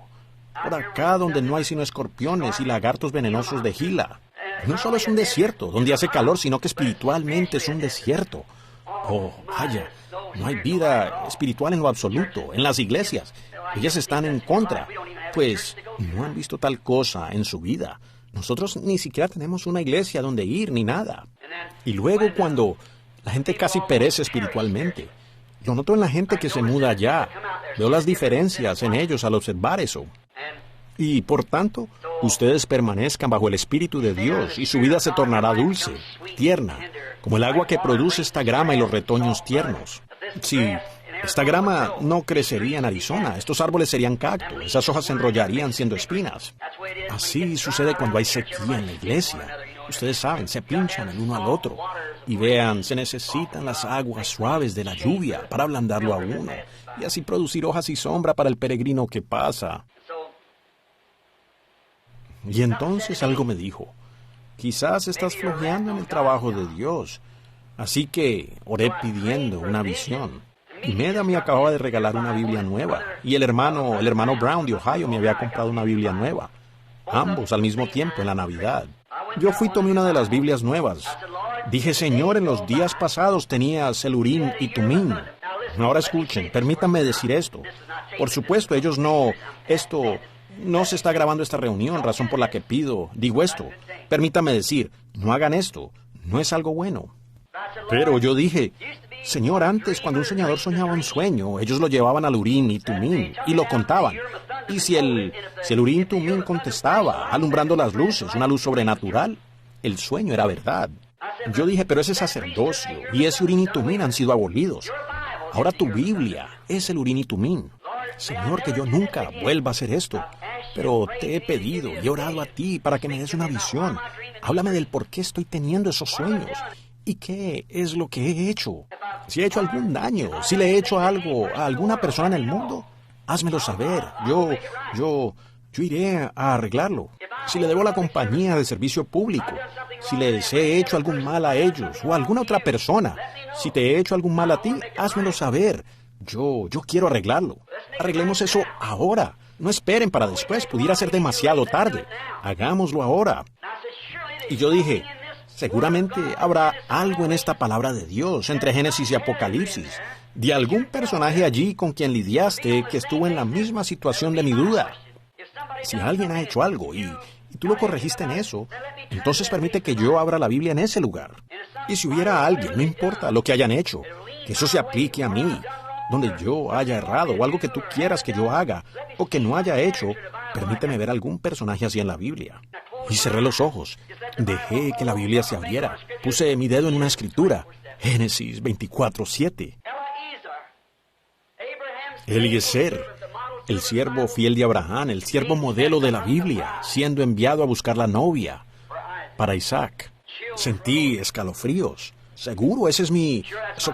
Por acá donde no hay sino escorpiones y lagartos venenosos de Gila. No solo es un desierto donde hace calor, sino que espiritualmente es un desierto. Oh, vaya, no hay vida espiritual en lo absoluto, en las iglesias. Ellas están en contra, pues no han visto tal cosa en su vida. Nosotros ni siquiera tenemos una iglesia donde ir ni nada. Y luego cuando la gente casi perece espiritualmente, lo noto en la gente que se muda allá. Veo las diferencias en ellos al observar eso. Y por tanto, ustedes permanezcan bajo el Espíritu de Dios y su vida se tornará dulce, tierna, como el agua que produce esta grama y los retoños tiernos. Si esta grama no crecería en Arizona, estos árboles serían cactus, esas hojas se enrollarían siendo espinas. Así sucede cuando hay sequía en la iglesia. Ustedes saben, se pinchan el uno al otro. Y vean, se necesitan las aguas suaves de la lluvia para ablandarlo a uno, y así producir hojas y sombra para el peregrino que pasa. Y entonces algo me dijo, quizás estás flojeando en el trabajo de Dios. Así que oré pidiendo una visión. Y Meda me acababa de regalar una Biblia nueva. Y el hermano Brown de Ohio me había comprado una Biblia nueva. Ambos al mismo tiempo en la Navidad. Yo fui y tomé una de las Biblias nuevas. Dije, Señor, en los días pasados tenías el Urim y Tumim. Ahora escuchen, permítanme decir esto. Por supuesto, no se está grabando esta reunión, razón por la que digo esto. Permítame decir, no hagan esto, no es algo bueno. Pero yo dije, Señor, antes cuando un soñador soñaba un sueño, ellos lo llevaban al Urim y Tumim y lo contaban. Y si el Urim y Tumim contestaba, alumbrando las luces, una luz sobrenatural, el sueño era verdad. Yo dije, pero ese sacerdocio y ese Urim y Tumim han sido abolidos. Ahora tu Biblia es el Urim y Tumim. Señor, que yo nunca vuelva a hacer esto. Pero te he pedido y he orado a ti para que me des una visión. Háblame del por qué estoy teniendo esos sueños. ¿Y qué es lo que he hecho? Si he hecho algún daño, si le he hecho algo a alguna persona en el mundo, házmelo saber. Yo iré a arreglarlo. Si le debo a la compañía de servicio público, si les he hecho algún mal a ellos o a alguna otra persona, si te he hecho algún mal a ti, házmelo saber. Yo quiero arreglarlo. Arreglemos eso ahora. No esperen para después, pudiera ser demasiado tarde. Hagámoslo ahora. Y yo dije, seguramente habrá algo en esta palabra de Dios, entre Génesis y Apocalipsis, de algún personaje allí con quien lidiaste que estuvo en la misma situación de mi duda. Si alguien ha hecho algo y tú lo corregiste en eso, entonces permite que yo abra la Biblia en ese lugar. Y si hubiera alguien, no importa lo que hayan hecho, que eso se aplique a mí, donde yo haya errado o algo que tú quieras que yo haga o que no haya hecho, permíteme ver algún personaje así en la Biblia. y cerré los ojos. Dejé que la Biblia se abriera. Puse mi dedo en una escritura. Génesis 24:7. Eliezer, el siervo fiel de Abraham, el siervo modelo de la Biblia, siendo enviado a buscar la novia para Isaac. Sentí escalofríos. Seguro, eso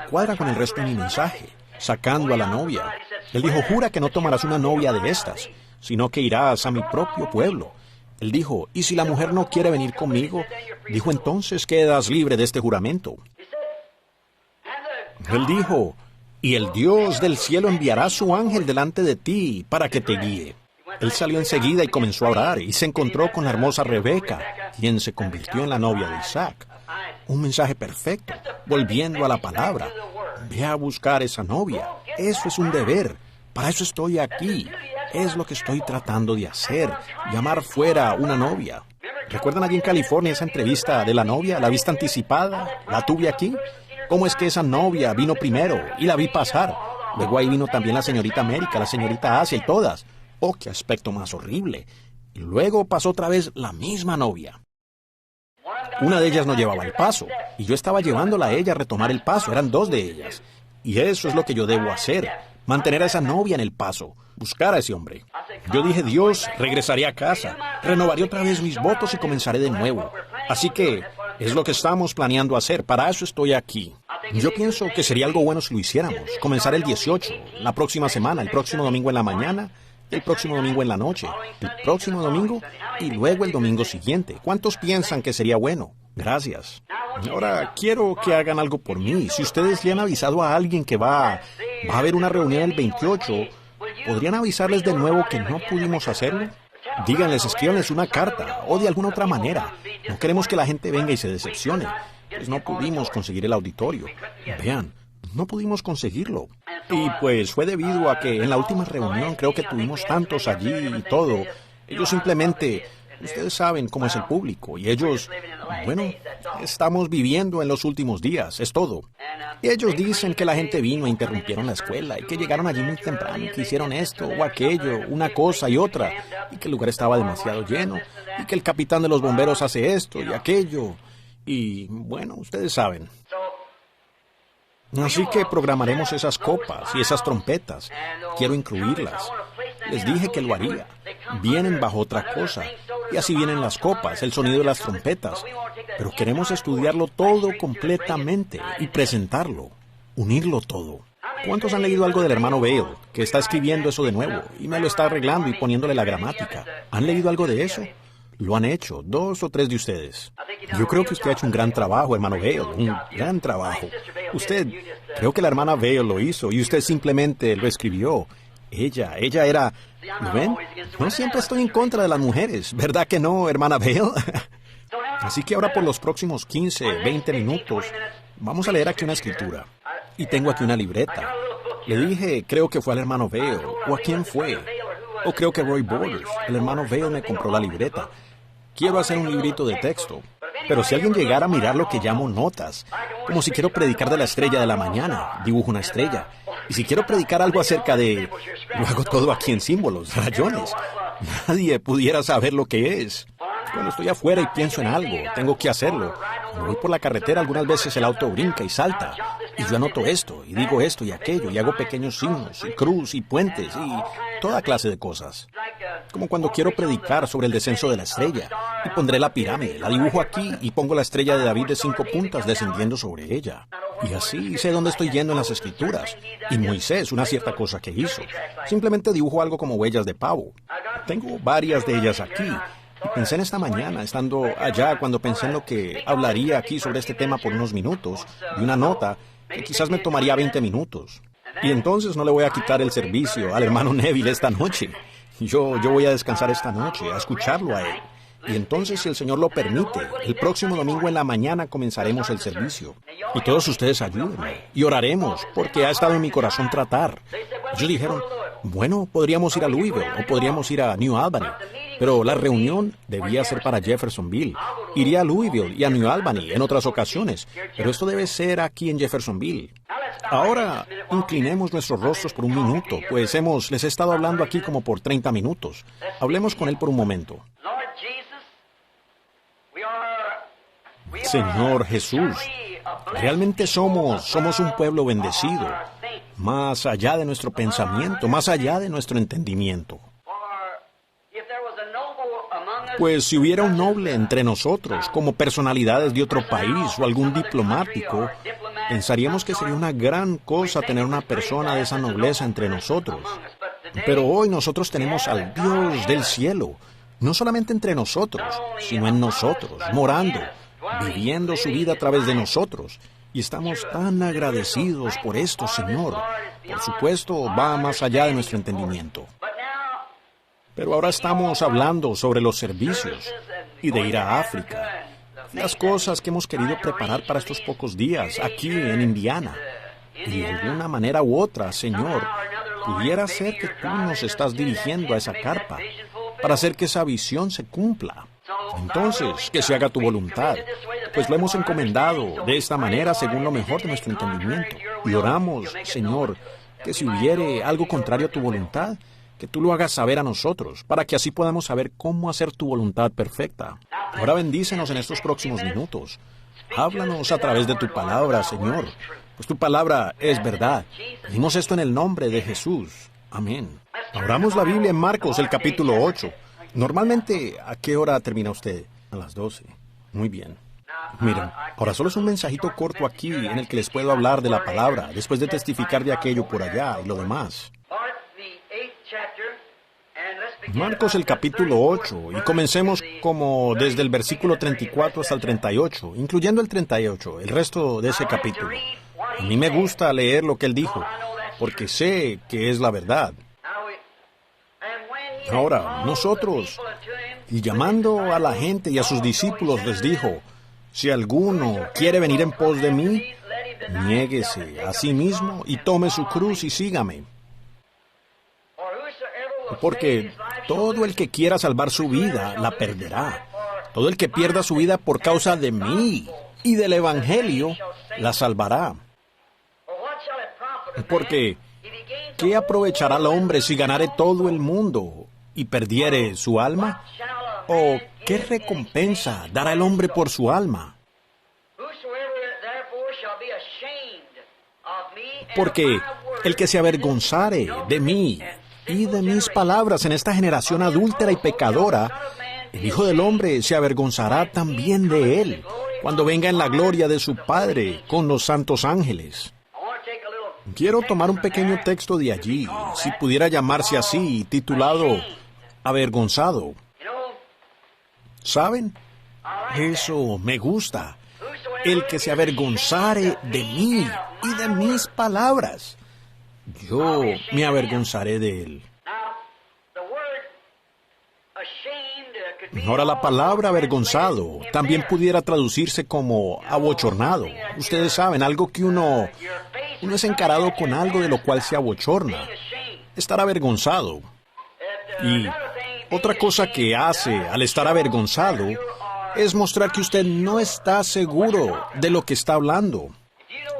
cuadra con el resto de mi mensaje. Sacando a la novia. Él dijo, jura que no tomarás una novia de estas, sino que irás a mi propio pueblo. Él dijo, ¿y si la mujer no quiere venir conmigo? Dijo, entonces quedas libre de este juramento. Él dijo, y el Dios del cielo enviará su ángel delante de ti para que te guíe. Él salió enseguida y comenzó a orar y se encontró con la hermosa Rebeca, quien se convirtió en la novia de Isaac. Un mensaje perfecto, volviendo a la palabra. Ve a buscar esa novia. Eso es un deber. Para eso estoy aquí. Es lo que estoy tratando de hacer. Llamar fuera una novia. ¿Recuerdan allí en California esa entrevista de la novia, la vista anticipada? ¿La tuve aquí? ¿Cómo es que esa novia vino primero y la vi pasar? Luego ahí vino también la señorita América, la señorita Asia y todas. ¡Oh, qué aspecto más horrible! Y luego pasó otra vez la misma novia. Una de ellas no llevaba el paso, y yo estaba llevándola a ella a retomar el paso. Eran dos de ellas. Y eso es lo que yo debo hacer. Mantener a esa novia en el paso. Buscar a ese hombre. Yo dije, Dios, regresaré a casa. Renovaré otra vez mis votos y comenzaré de nuevo. Así que es lo que estamos planeando hacer. Para eso estoy aquí. Yo pienso que sería algo bueno si lo hiciéramos. Comenzar el 18, la próxima semana, el próximo domingo en la mañana, el próximo domingo en la noche, el próximo domingo y luego el domingo siguiente. ¿Cuántos piensan que sería bueno? Gracias. Ahora, quiero que hagan algo por mí. Si ustedes le han avisado a alguien que va a haber una reunión el 28, ¿podrían avisarles de nuevo que no pudimos hacerlo? Díganles, escríbanles una carta o de alguna otra manera. No queremos que la gente venga y se decepcione. Pues no pudimos conseguir el auditorio. Vean, no pudimos conseguirlo. Y pues fue debido a que en la última reunión creo que tuvimos tantos allí y todo. Ellos simplemente, ustedes saben cómo es el público, y ellos, bueno, estamos viviendo en los últimos días, es todo. Y ellos dicen que la gente vino e interrumpieron la escuela, y que llegaron allí muy temprano, y que hicieron esto o aquello, una cosa y otra, y que el lugar estaba demasiado lleno, y que el capitán de los bomberos hace esto y aquello, y bueno, ustedes saben. Así que programaremos esas copas y esas trompetas. Quiero incluirlas. Les dije que lo haría. Vienen bajo otra cosa. Y así vienen las copas, el sonido de las trompetas. Pero queremos estudiarlo todo completamente y presentarlo. Unirlo todo. ¿Cuántos han leído algo del hermano Bale, que está escribiendo eso de nuevo y me lo está arreglando y poniéndole la gramática? ¿Han leído algo de eso? Lo han hecho, 2 o 3 de ustedes. Yo creo que usted ha hecho un gran trabajo, hermano Bale, un gran trabajo. Creo que la hermana Bale lo hizo y usted simplemente lo escribió. Ella era... ¿Lo ven? No siempre estoy en contra de las mujeres, ¿verdad que no, hermana Bale? Así que ahora por los próximos 15, 20 minutos, vamos a leer aquí una escritura. Y tengo aquí una libreta. Le dije, creo que fue al hermano Bale, o a quién fue. O creo que Roy Borders, el hermano Bale me compró la libreta. Quiero hacer un librito de texto, pero si alguien llegara a mirar lo que llamo notas, como si quiero predicar de la estrella de la mañana, dibujo una estrella. Y si quiero predicar algo acerca de... Lo hago todo aquí en símbolos, rayones. Nadie pudiera saber lo que es. Cuando estoy afuera y pienso en algo, tengo que hacerlo. Cuando voy por la carretera, algunas veces el auto brinca y salta. Y yo anoto esto, y digo esto y aquello, y hago pequeños signos, y cruz, y puentes, y toda clase de cosas. Como cuando quiero predicar sobre el descenso de la estrella, y pondré la pirámide, la dibujo aquí, y pongo la estrella de David de 5 puntas descendiendo sobre ella. Y así sé dónde estoy yendo en las escrituras. Y Moisés, una cierta cosa que hizo. Simplemente dibujo algo como huellas de pavo. Tengo varias de ellas aquí. Y pensé en esta mañana, estando allá, cuando pensé en lo que hablaría aquí sobre este tema por unos minutos, y una nota que quizás me tomaría 20 minutos. Y entonces no le voy a quitar el servicio al hermano Neville esta noche. Yo voy a descansar esta noche, a escucharlo a él. Y entonces, si el Señor lo permite, el próximo domingo en la mañana comenzaremos el servicio. Y todos ustedes ayúdenme. Y oraremos, porque ha estado en mi corazón tratar. Ellos dijeron, bueno, podríamos ir a Louisville o podríamos ir a New Albany. Pero la reunión debía ser para Jeffersonville. Iría a Louisville y a New Albany en otras ocasiones. Pero esto debe ser aquí en Jeffersonville. Ahora, inclinemos nuestros rostros por un minuto, pues les he estado hablando aquí como por 30 minutos. Hablemos con él por un momento. Señor Jesús, realmente somos un pueblo bendecido, más allá de nuestro pensamiento, más allá de nuestro entendimiento. Pues si hubiera un noble entre nosotros, como personalidades de otro país o algún diplomático, pensaríamos que sería una gran cosa tener una persona de esa nobleza entre nosotros. Pero hoy nosotros tenemos al Dios del cielo, no solamente entre nosotros, sino en nosotros, morando, viviendo su vida a través de nosotros. Y estamos tan agradecidos por esto, Señor. Por supuesto, va más allá de nuestro entendimiento. Pero ahora estamos hablando sobre los servicios y de ir a África. Las cosas que hemos querido preparar para estos pocos días aquí en Indiana. Y de alguna manera u otra, Señor, pudiera ser que tú nos estás dirigiendo a esa carpa para hacer que esa visión se cumpla. Entonces, que se haga tu voluntad, pues lo hemos encomendado de esta manera según lo mejor de nuestro entendimiento. Y oramos, Señor, que si hubiere algo contrario a tu voluntad, que tú lo hagas saber a nosotros, para que así podamos saber cómo hacer tu voluntad perfecta. Ahora bendícenos en estos próximos minutos. Háblanos a través de tu palabra, Señor, pues tu palabra es verdad. Pedimos esto en el nombre de Jesús. Amén. Abramos la Biblia en Marcos, el capítulo 8. Normalmente, ¿a qué hora termina usted? A las 12. Muy bien. Miren, ahora solo es un mensajito corto aquí en el que les puedo hablar de la palabra, después de testificar de aquello por allá y lo demás. Marcos el capítulo 8, y comencemos como desde el versículo 34 hasta el 38, incluyendo el 38, el resto de ese capítulo. A mí me gusta leer lo que él dijo, porque sé que es la verdad. Ahora, nosotros, y llamando a la gente y a sus discípulos, les dijo, si alguno quiere venir en pos de mí, niéguese a sí mismo y tome su cruz y sígame. Porque todo el que quiera salvar su vida, la perderá. Todo el que pierda su vida por causa de mí y del Evangelio, la salvará. Porque, ¿qué aprovechará el hombre si ganare todo el mundo y perdiere su alma? ¿O qué recompensa dará el hombre por su alma? Porque el que se avergonzare de mí y de mis palabras en esta generación adúltera y pecadora, el Hijo del Hombre se avergonzará también de él, cuando venga en la gloria de su Padre con los santos ángeles. Quiero tomar un pequeño texto de allí, si pudiera llamarse así, titulado Avergonzado. ¿Saben? Eso me gusta. El que se avergonzare de mí y de mis palabras, yo me avergonzaré de él. Ahora la palabra avergonzado también pudiera traducirse como abochornado. Ustedes saben, algo que uno es encarado con algo de lo cual se abochorna. Estar avergonzado. Y otra cosa que hace al estar avergonzado es mostrar que usted no está seguro de lo que está hablando.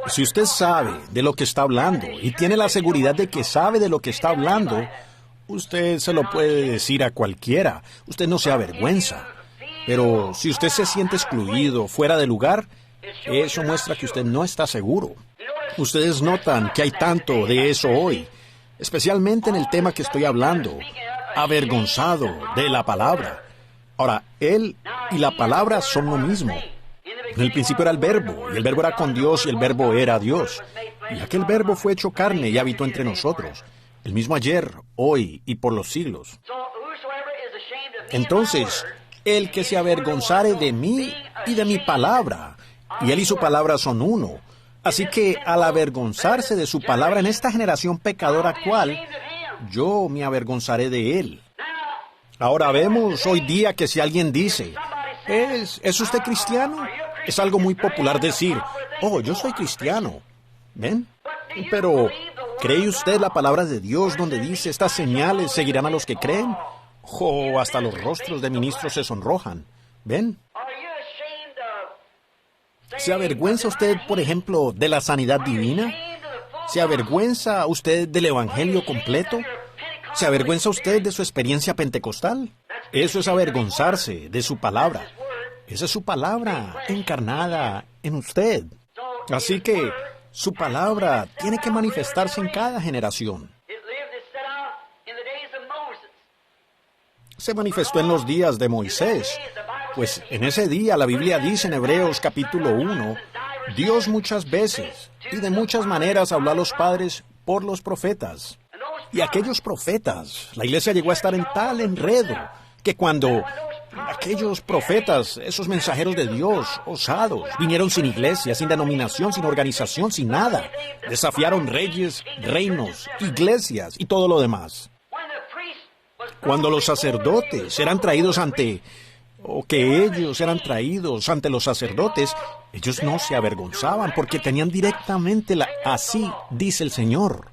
Si usted sabe de lo que está hablando y tiene la seguridad de que sabe de lo que está hablando, usted se lo puede decir a cualquiera. Usted no se avergüenza. Pero si usted se siente excluido, fuera de lugar, eso muestra que usted no está seguro. Ustedes notan que hay tanto de eso hoy, especialmente en el tema que estoy hablando, avergonzado de la palabra. Ahora, él y la palabra son lo mismo. En el principio era el Verbo, y el Verbo era con Dios, y el Verbo era Dios. Y aquel Verbo fue hecho carne y habitó entre nosotros, el mismo ayer, hoy y por los siglos. Entonces, el que se avergonzare de mí y de mi palabra, y él y su palabra son uno. Así que al avergonzarse de su palabra en esta generación pecadora actual, yo me avergonzaré de él. Ahora vemos hoy día que si alguien dice, ¿es usted cristiano? Es algo muy popular decir, oh, yo soy cristiano. ¿Ven? Pero, ¿cree usted la palabra de Dios donde dice, estas señales seguirán a los que creen? Oh, hasta los rostros de ministros se sonrojan. ¿Ven? ¿Se avergüenza usted, por ejemplo, de la sanidad divina? ¿Se avergüenza usted del evangelio completo? ¿Se avergüenza usted de su experiencia pentecostal? Eso es avergonzarse de su palabra. Esa es su palabra, encarnada en usted. Así que su palabra tiene que manifestarse en cada generación. Se manifestó en los días de Moisés, pues en ese día la Biblia dice en Hebreos capítulo 1, Dios muchas veces y de muchas maneras habló a los padres por los profetas. Y aquellos profetas, la iglesia llegó a estar en tal enredo que cuando aquellos profetas, esos mensajeros de Dios, osados, vinieron sin iglesia, sin denominación, sin organización, sin nada. Desafiaron reyes, reinos, iglesias y todo lo demás. Cuando los sacerdotes eran traídos ante los sacerdotes, ellos no se avergonzaban porque tenían directamente así dice el Señor.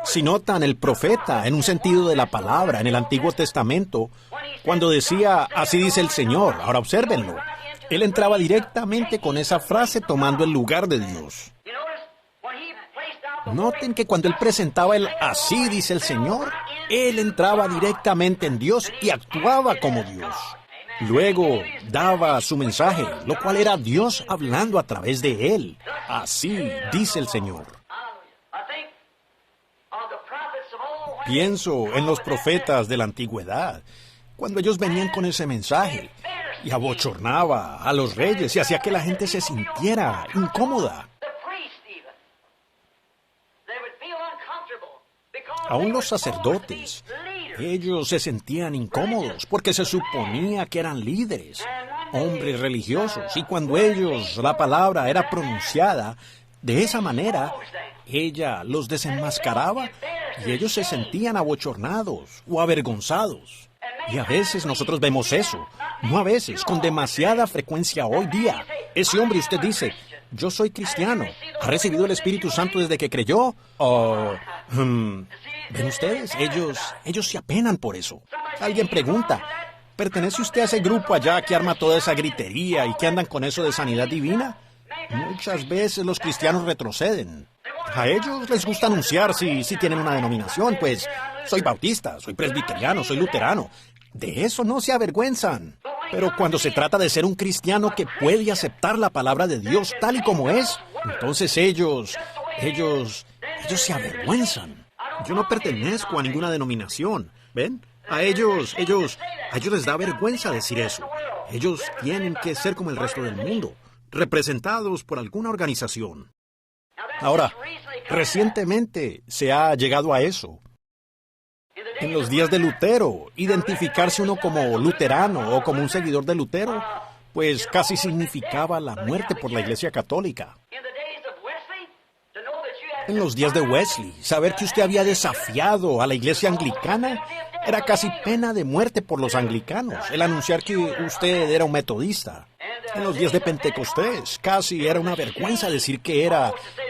Si notan, el profeta, en un sentido de la palabra, en el Antiguo Testamento, cuando decía, así dice el Señor, ahora obsérvenlo, él entraba directamente con esa frase tomando el lugar de Dios. Noten que cuando él presentaba el así dice el Señor, él entraba directamente en Dios y actuaba como Dios. Luego daba su mensaje, lo cual era Dios hablando a través de él. Así dice el Señor. Pienso en los profetas de la antigüedad, cuando ellos venían con ese mensaje y abochornaba a los reyes y hacía que la gente se sintiera incómoda. Aún los sacerdotes, ellos se sentían incómodos porque se suponía que eran líderes, hombres religiosos, y cuando la palabra era pronunciada de esa manera, ella los desenmascaraba y ellos se sentían abochornados o avergonzados. Y a veces nosotros vemos eso, no a veces, con demasiada frecuencia hoy día. Ese hombre, usted dice, yo soy cristiano, ¿ha recibido el Espíritu Santo desde que creyó? ¿Ven ustedes? Ellos se apenan por eso. Alguien pregunta, ¿pertenece usted a ese grupo allá que arma toda esa gritería y que andan con eso de sanidad divina? Muchas veces los cristianos retroceden. A ellos les gusta anunciar si tienen una denominación, pues soy bautista, soy presbiteriano, soy luterano. De eso no se avergüenzan. Pero cuando se trata de ser un cristiano que puede aceptar la palabra de Dios tal y como es, entonces ellos se avergüenzan. Yo no pertenezco a ninguna denominación, ¿ven? A ellos les da vergüenza decir eso. Ellos tienen que ser como el resto del mundo, representados por alguna organización. Ahora, recientemente se ha llegado a eso. En los días de Lutero, identificarse uno como luterano o como un seguidor de Lutero, pues casi significaba la muerte por la Iglesia Católica. En los días de Wesley, saber que usted había desafiado a la Iglesia Anglicana era casi pena de muerte por los anglicanos, el anunciar que usted era un metodista. En los días de Pentecostés, casi era una vergüenza decir que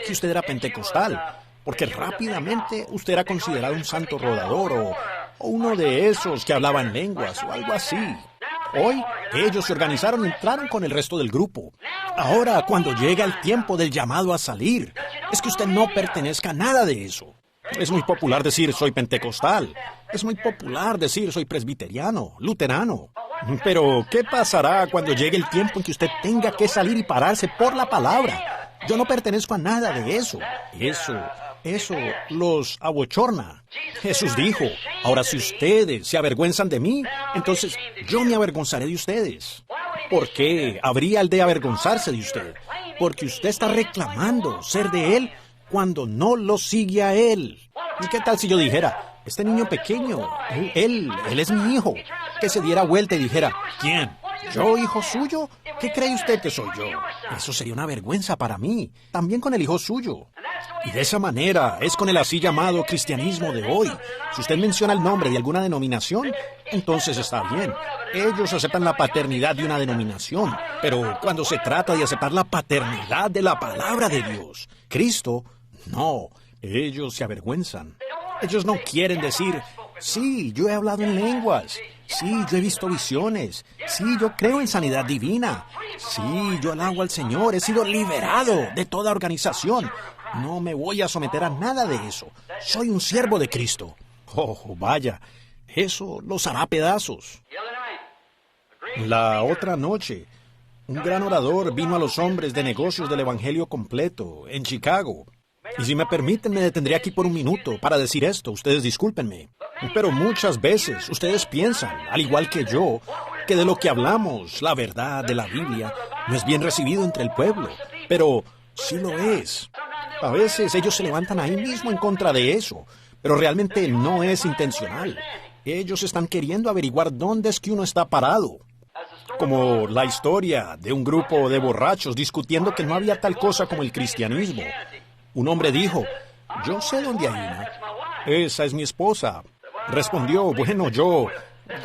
usted era pentecostal, porque rápidamente usted era considerado un santo rodador o uno de esos que hablaban lenguas o algo así. Hoy, ellos se organizaron y entraron con el resto del grupo. Ahora, cuando llega el tiempo del llamado a salir, es que usted no pertenezca a nada de eso. Es muy popular decir soy pentecostal. Es muy popular decir soy presbiteriano, luterano. Pero, ¿qué pasará cuando llegue el tiempo en que usted tenga que salir y pararse por la palabra? Yo no pertenezco a nada de eso. Eso los abochorna. Jesús dijo, ahora si ustedes se avergüenzan de mí, entonces yo me avergonzaré de ustedes. ¿Por qué habría el de avergonzarse de usted? Porque usted está reclamando ser de Él cuando no lo sigue a Él. ¿Y qué tal si yo dijera, este niño pequeño, él es mi hijo, que se diera vuelta y dijera, ¿quién? ¿Yo, hijo suyo? ¿Qué cree usted que soy yo? Eso sería una vergüenza para mí, también con el hijo suyo. Y de esa manera es con el así llamado cristianismo de hoy. Si usted menciona el nombre de alguna denominación, entonces está bien. Ellos aceptan la paternidad de una denominación, pero cuando se trata de aceptar la paternidad de la palabra de Dios, Cristo, no, ellos se avergüenzan. Ellos no quieren decir, sí, yo he hablado en lenguas. Sí, yo he visto visiones. Sí, yo creo en sanidad divina. Sí, yo alabo al Señor. He sido liberado de toda organización. No me voy a someter a nada de eso. Soy un siervo de Cristo. Oh, vaya, eso los hará pedazos. La otra noche, Un gran orador vino a los hombres de negocios del Evangelio completo en Chicago. Y si me permiten, me detendré aquí por un minuto para decir esto. Ustedes discúlpenme. Pero muchas veces ustedes piensan, al igual que yo, que de lo que hablamos, la verdad de la Biblia, no es bien recibido entre el pueblo. Pero sí lo es. A veces ellos se levantan ahí mismo en contra de eso, pero realmente no es intencional. Ellos están queriendo averiguar dónde es que uno está parado. Como la historia de un grupo de borrachos discutiendo que no había tal cosa como el cristianismo. Un hombre dijo, yo sé dónde hay una. Esa es mi esposa. Respondió, bueno, yo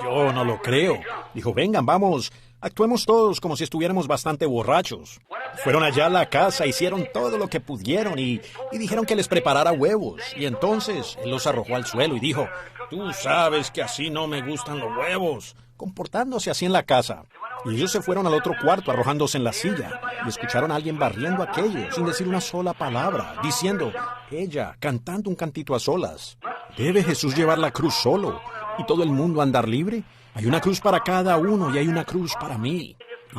no lo creo. Dijo, vengan, vamos, actuemos todos como si estuviéramos bastante borrachos. Fueron allá a la casa, hicieron todo lo que pudieron y dijeron que les preparara huevos. Y entonces él los arrojó al suelo y dijo, tú sabes que así no me gustan los huevos. Comportándose así en la casa. Y ellos se fueron al otro cuarto arrojándose en la silla y escucharon a alguien barriendo aquello sin decir una sola palabra, diciendo, ella cantando un cantito a solas. ¿Debe Jesús llevar la cruz solo y todo el mundo andar libre? Hay una cruz para cada uno y hay una cruz para mí.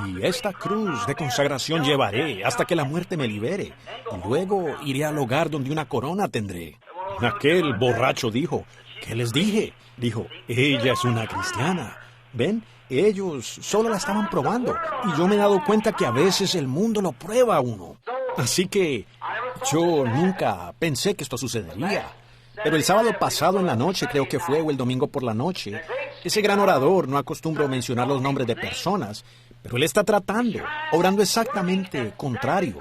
Y esta cruz de consagración llevaré hasta que la muerte me libere. Y luego iré al hogar donde una corona tendré. Aquel borracho dijo, ¿qué les dije? Dijo, ella es una cristiana. ¿Ven? Ellos solo la estaban probando. Y yo me he dado cuenta que a veces el mundo lo prueba a uno. Así que yo nunca pensé que esto sucedería. Pero el sábado pasado en la noche, creo que fue, o el domingo por la noche, ese gran orador, no acostumbro mencionar los nombres de personas, pero él está tratando, obrando exactamente contrario.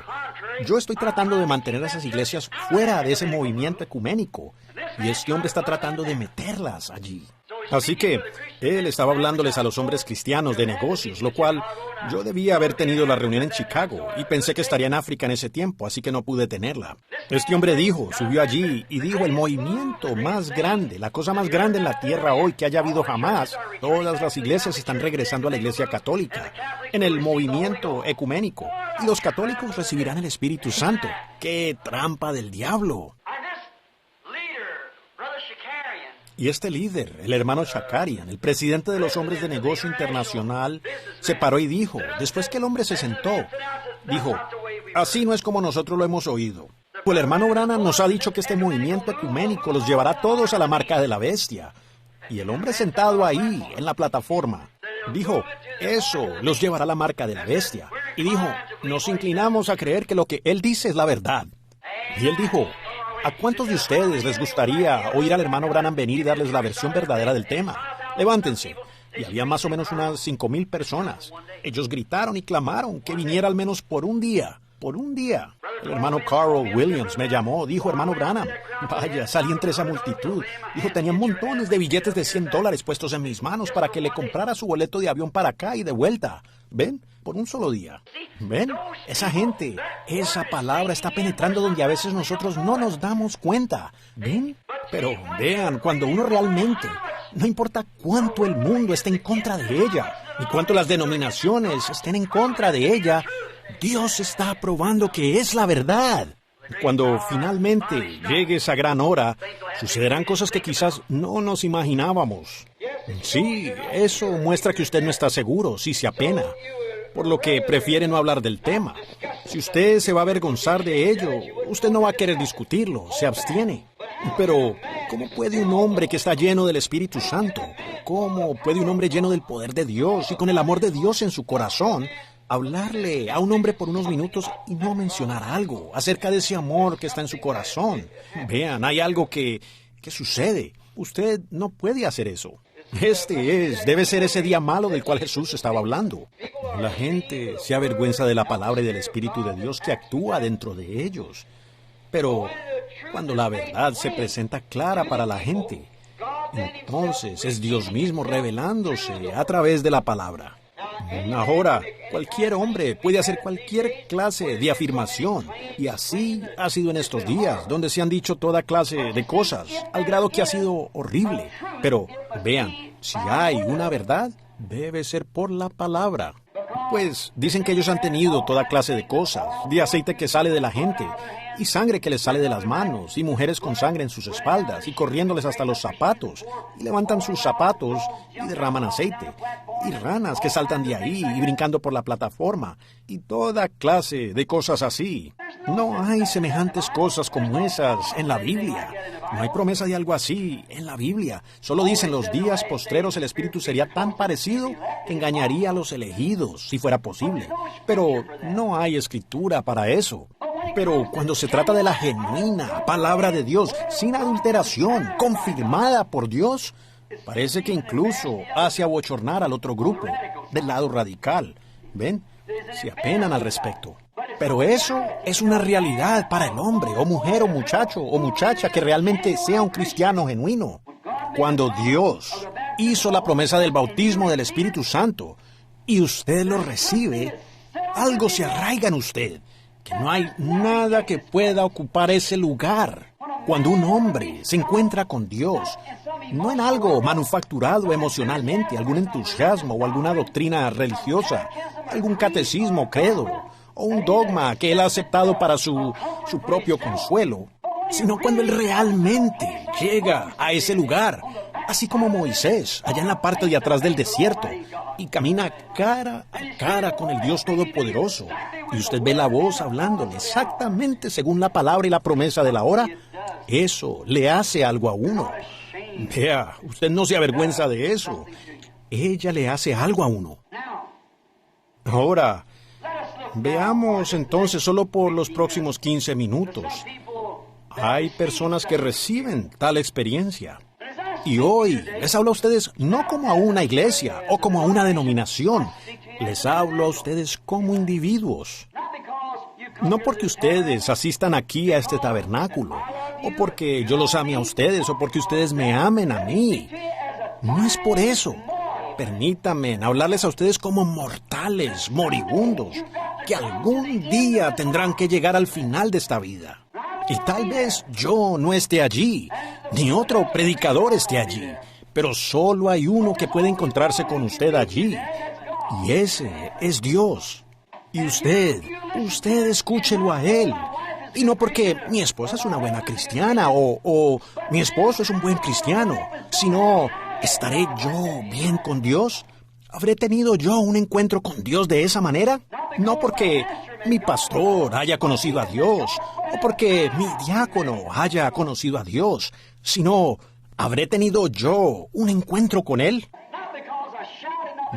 Yo estoy tratando de mantener a esas iglesias fuera de ese movimiento ecuménico, y este hombre está tratando de meterlas allí. Así que él estaba hablándoles a los hombres cristianos de negocios, lo cual yo debía haber tenido la reunión en Chicago y pensé que estaría en África en ese tiempo, así que no pude tenerla. Este hombre subió allí y dijo, el movimiento más grande, la cosa más grande en la tierra hoy que haya habido jamás, todas las iglesias están regresando a la iglesia católica, en el movimiento ecuménico, y los católicos recibirán el Espíritu Santo. ¡Qué trampa del diablo! Y este líder, el hermano Shakarian, el presidente de los hombres de negocio internacional, se paró y dijo, después que el hombre se sentó, dijo, así no es como nosotros lo hemos oído. Pues el hermano Branham nos ha dicho que este movimiento ecuménico los llevará todos a la marca de la bestia. Y el hombre sentado ahí, en la plataforma, dijo, eso los llevará a la marca de la bestia. Y dijo, nos inclinamos a creer que lo que él dice es la verdad. Y él dijo, ¿a cuántos de ustedes les gustaría oír al hermano Branham venir y darles la versión verdadera del tema? Levántense. Y había más o menos unas 5,000 personas. Ellos gritaron y clamaron que viniera al menos por un día. Por un día. El hermano Carl Williams me llamó, dijo, hermano Branham, vaya, salí entre esa multitud. Dijo, tenía montones de billetes de $100 puestos en mis manos para que le comprara su boleto de avión para acá y de vuelta. ¿Ven? Por un solo día. ¿Ven? Esa gente, esa palabra está penetrando donde a veces nosotros no nos damos cuenta. ¿Ven? Pero vean, cuando uno realmente, no importa cuánto el mundo esté en contra de ella, ni cuánto las denominaciones estén en contra de ella, Dios está probando que es la verdad. Cuando finalmente llegue esa gran hora, sucederán cosas que quizás no nos imaginábamos. Sí, eso muestra que usted no está seguro, si se apena, por lo que prefiere no hablar del tema. Si usted se va a avergonzar de ello, usted no va a querer discutirlo, se abstiene. Pero, ¿cómo puede un hombre que está lleno del Espíritu Santo, cómo puede un hombre lleno del poder de Dios y con el amor de Dios en su corazón, hablarle a un hombre por unos minutos y no mencionar algo acerca de ese amor que está en su corazón? Vean, hay algo que sucede. Usted no puede hacer eso. Debe ser ese día malo del cual Jesús estaba hablando. La gente se avergüenza de la palabra y del Espíritu de Dios que actúa dentro de ellos. Pero cuando la verdad se presenta clara para la gente, entonces es Dios mismo revelándose a través de la palabra. Ahora, cualquier hombre puede hacer cualquier clase de afirmación, y así ha sido en estos días, donde se han dicho toda clase de cosas, al grado que ha sido horrible. Pero, vean, si hay una verdad, debe ser por la palabra. Pues dicen que ellos han tenido toda clase de cosas, de aceite que sale de la gente, y sangre que les sale de las manos, y mujeres con sangre en sus espaldas, y corriéndoles hasta los zapatos, y levantan sus zapatos y derraman aceite, y ranas que saltan de ahí y brincando por la plataforma, y toda clase de cosas así. No hay semejantes cosas como esas en la Biblia. No hay promesa de algo así en la Biblia. Solo dicen los días postreros el Espíritu sería tan parecido que engañaría a los elegidos, si fuera posible. Pero no hay escritura para eso. Pero cuando se trata de la genuina palabra de Dios, sin adulteración, confirmada por Dios, parece que incluso hace abochornar al otro grupo, del lado radical. ¿Ven? Se apenan al respecto. Pero eso es una realidad para el hombre, o mujer, o muchacho, o muchacha que realmente sea un cristiano genuino. Cuando Dios hizo la promesa del bautismo del Espíritu Santo y usted lo recibe, algo se arraiga en usted, que no hay nada que pueda ocupar ese lugar. Cuando un hombre se encuentra con Dios, no en algo manufacturado emocionalmente, algún entusiasmo o alguna doctrina religiosa, algún catecismo, credo, o un dogma que él ha aceptado para su propio consuelo, sino cuando él realmente llega a ese lugar, así como Moisés, allá en la parte de atrás del desierto, y camina cara a cara con el Dios Todopoderoso, y usted ve la voz hablándole exactamente según la palabra y la promesa de la hora, eso le hace algo a uno. Vea, usted no se avergüenza de eso. Ella le hace algo a uno. Ahora, veamos entonces solo por los próximos 15 minutos. Hay personas que reciben tal experiencia. Y hoy les hablo a ustedes no como a una iglesia o como a una denominación. Les hablo a ustedes como individuos. No porque ustedes asistan aquí a este tabernáculo, o porque yo los ame a ustedes, o porque ustedes me amen a mí. No es por eso. Permítanme hablarles a ustedes como mortales, moribundos, que algún día tendrán que llegar al final de esta vida. Y tal vez yo no esté allí, ni otro predicador esté allí, pero solo hay uno que puede encontrarse con usted allí, y ese es Dios. Y usted escúchelo a Él. Y no porque mi esposa es una buena cristiana o mi esposo es un buen cristiano, sino, ¿estaré yo bien con Dios? ¿Habré tenido yo un encuentro con Dios de esa manera? No porque mi pastor haya conocido a Dios, o porque mi diácono haya conocido a Dios, sino, ¿habré tenido yo un encuentro con Él?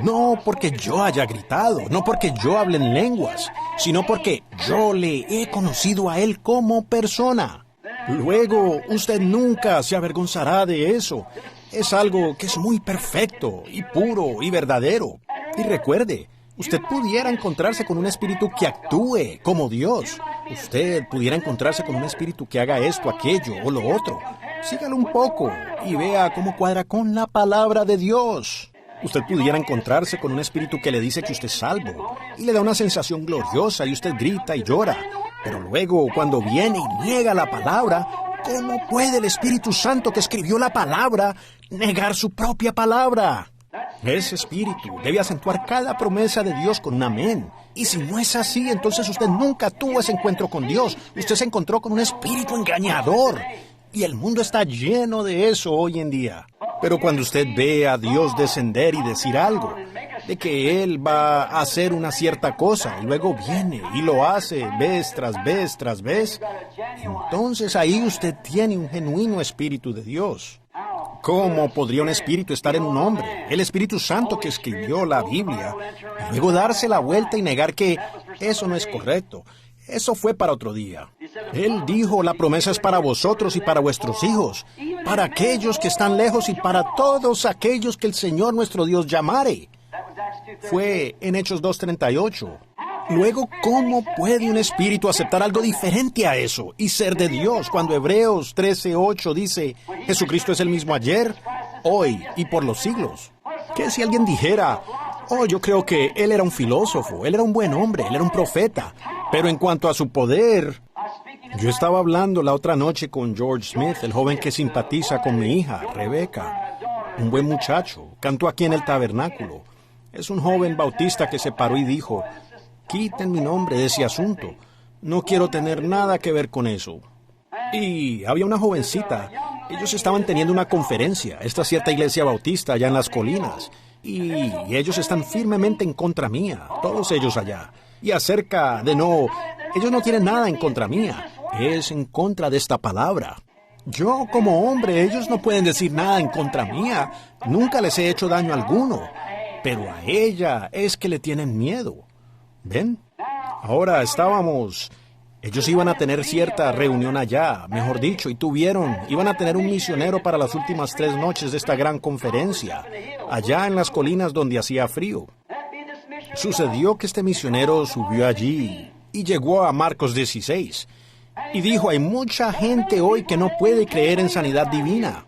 No porque yo haya gritado, no porque yo hable en lenguas, sino porque yo le he conocido a Él como persona. Luego, usted nunca se avergonzará de eso. Es algo que es muy perfecto y puro y verdadero. Y recuerde, usted pudiera encontrarse con un espíritu que actúe como Dios. Usted pudiera encontrarse con un espíritu que haga esto, aquello o lo otro. Sígalo un poco y vea cómo cuadra con la palabra de Dios. Usted pudiera encontrarse con un espíritu que le dice que usted es salvo y le da una sensación gloriosa y usted grita y llora. Pero luego, cuando viene y niega la palabra, ¿cómo puede el Espíritu Santo que escribió la palabra negar su propia palabra? Ese espíritu debe acentuar cada promesa de Dios con un amén. Y si no es así, entonces usted nunca tuvo ese encuentro con Dios. Usted se encontró con un espíritu engañador. Y el mundo está lleno de eso hoy en día. Pero cuando usted ve a Dios descender y decir algo, de que Él va a hacer una cierta cosa, y luego viene y lo hace vez tras vez tras vez, entonces ahí usted tiene un genuino Espíritu de Dios. ¿Cómo podría un espíritu estar en un hombre, el Espíritu Santo que escribió la Biblia, y luego darse la vuelta y negar que eso no es correcto? Eso fue para otro día. Él dijo, la promesa es para vosotros y para vuestros hijos, para aquellos que están lejos y para todos aquellos que el Señor nuestro Dios llamare. Fue en Hechos 2:38. Luego, ¿cómo puede un espíritu aceptar algo diferente a eso y ser de Dios cuando Hebreos 13:8 dice, Jesucristo es el mismo ayer, hoy y por los siglos? ¿Qué si alguien dijera, oh, yo creo que él era un filósofo, él era un buen hombre, él era un profeta, pero en cuanto a su poder... Yo estaba hablando la otra noche con George Smith, el joven que simpatiza con mi hija, Rebeca. Un buen muchacho, cantó aquí en el tabernáculo. Es un joven bautista que se paró y dijo, quiten mi nombre de ese asunto, No quiero tener nada que ver con eso. Y había una jovencita. Ellos estaban teniendo una conferencia, esta cierta iglesia bautista allá en las colinas. Y ellos están firmemente en contra mía, todos ellos allá. Y acerca de ellos no tienen nada en contra mía, es en contra de esta palabra. Yo como hombre, ellos no pueden decir nada en contra mía, nunca les he hecho daño alguno. Pero a ella es que le tienen miedo. ¿Ven? Ahora ellos iban a tener cierta reunión allá, mejor dicho, iban a tener un misionero para las últimas 3 noches de esta gran conferencia, allá en las colinas donde hacía frío. Sucedió que este misionero subió allí y llegó a Marcos 16 y dijo, hay mucha gente hoy que no puede creer en sanidad divina.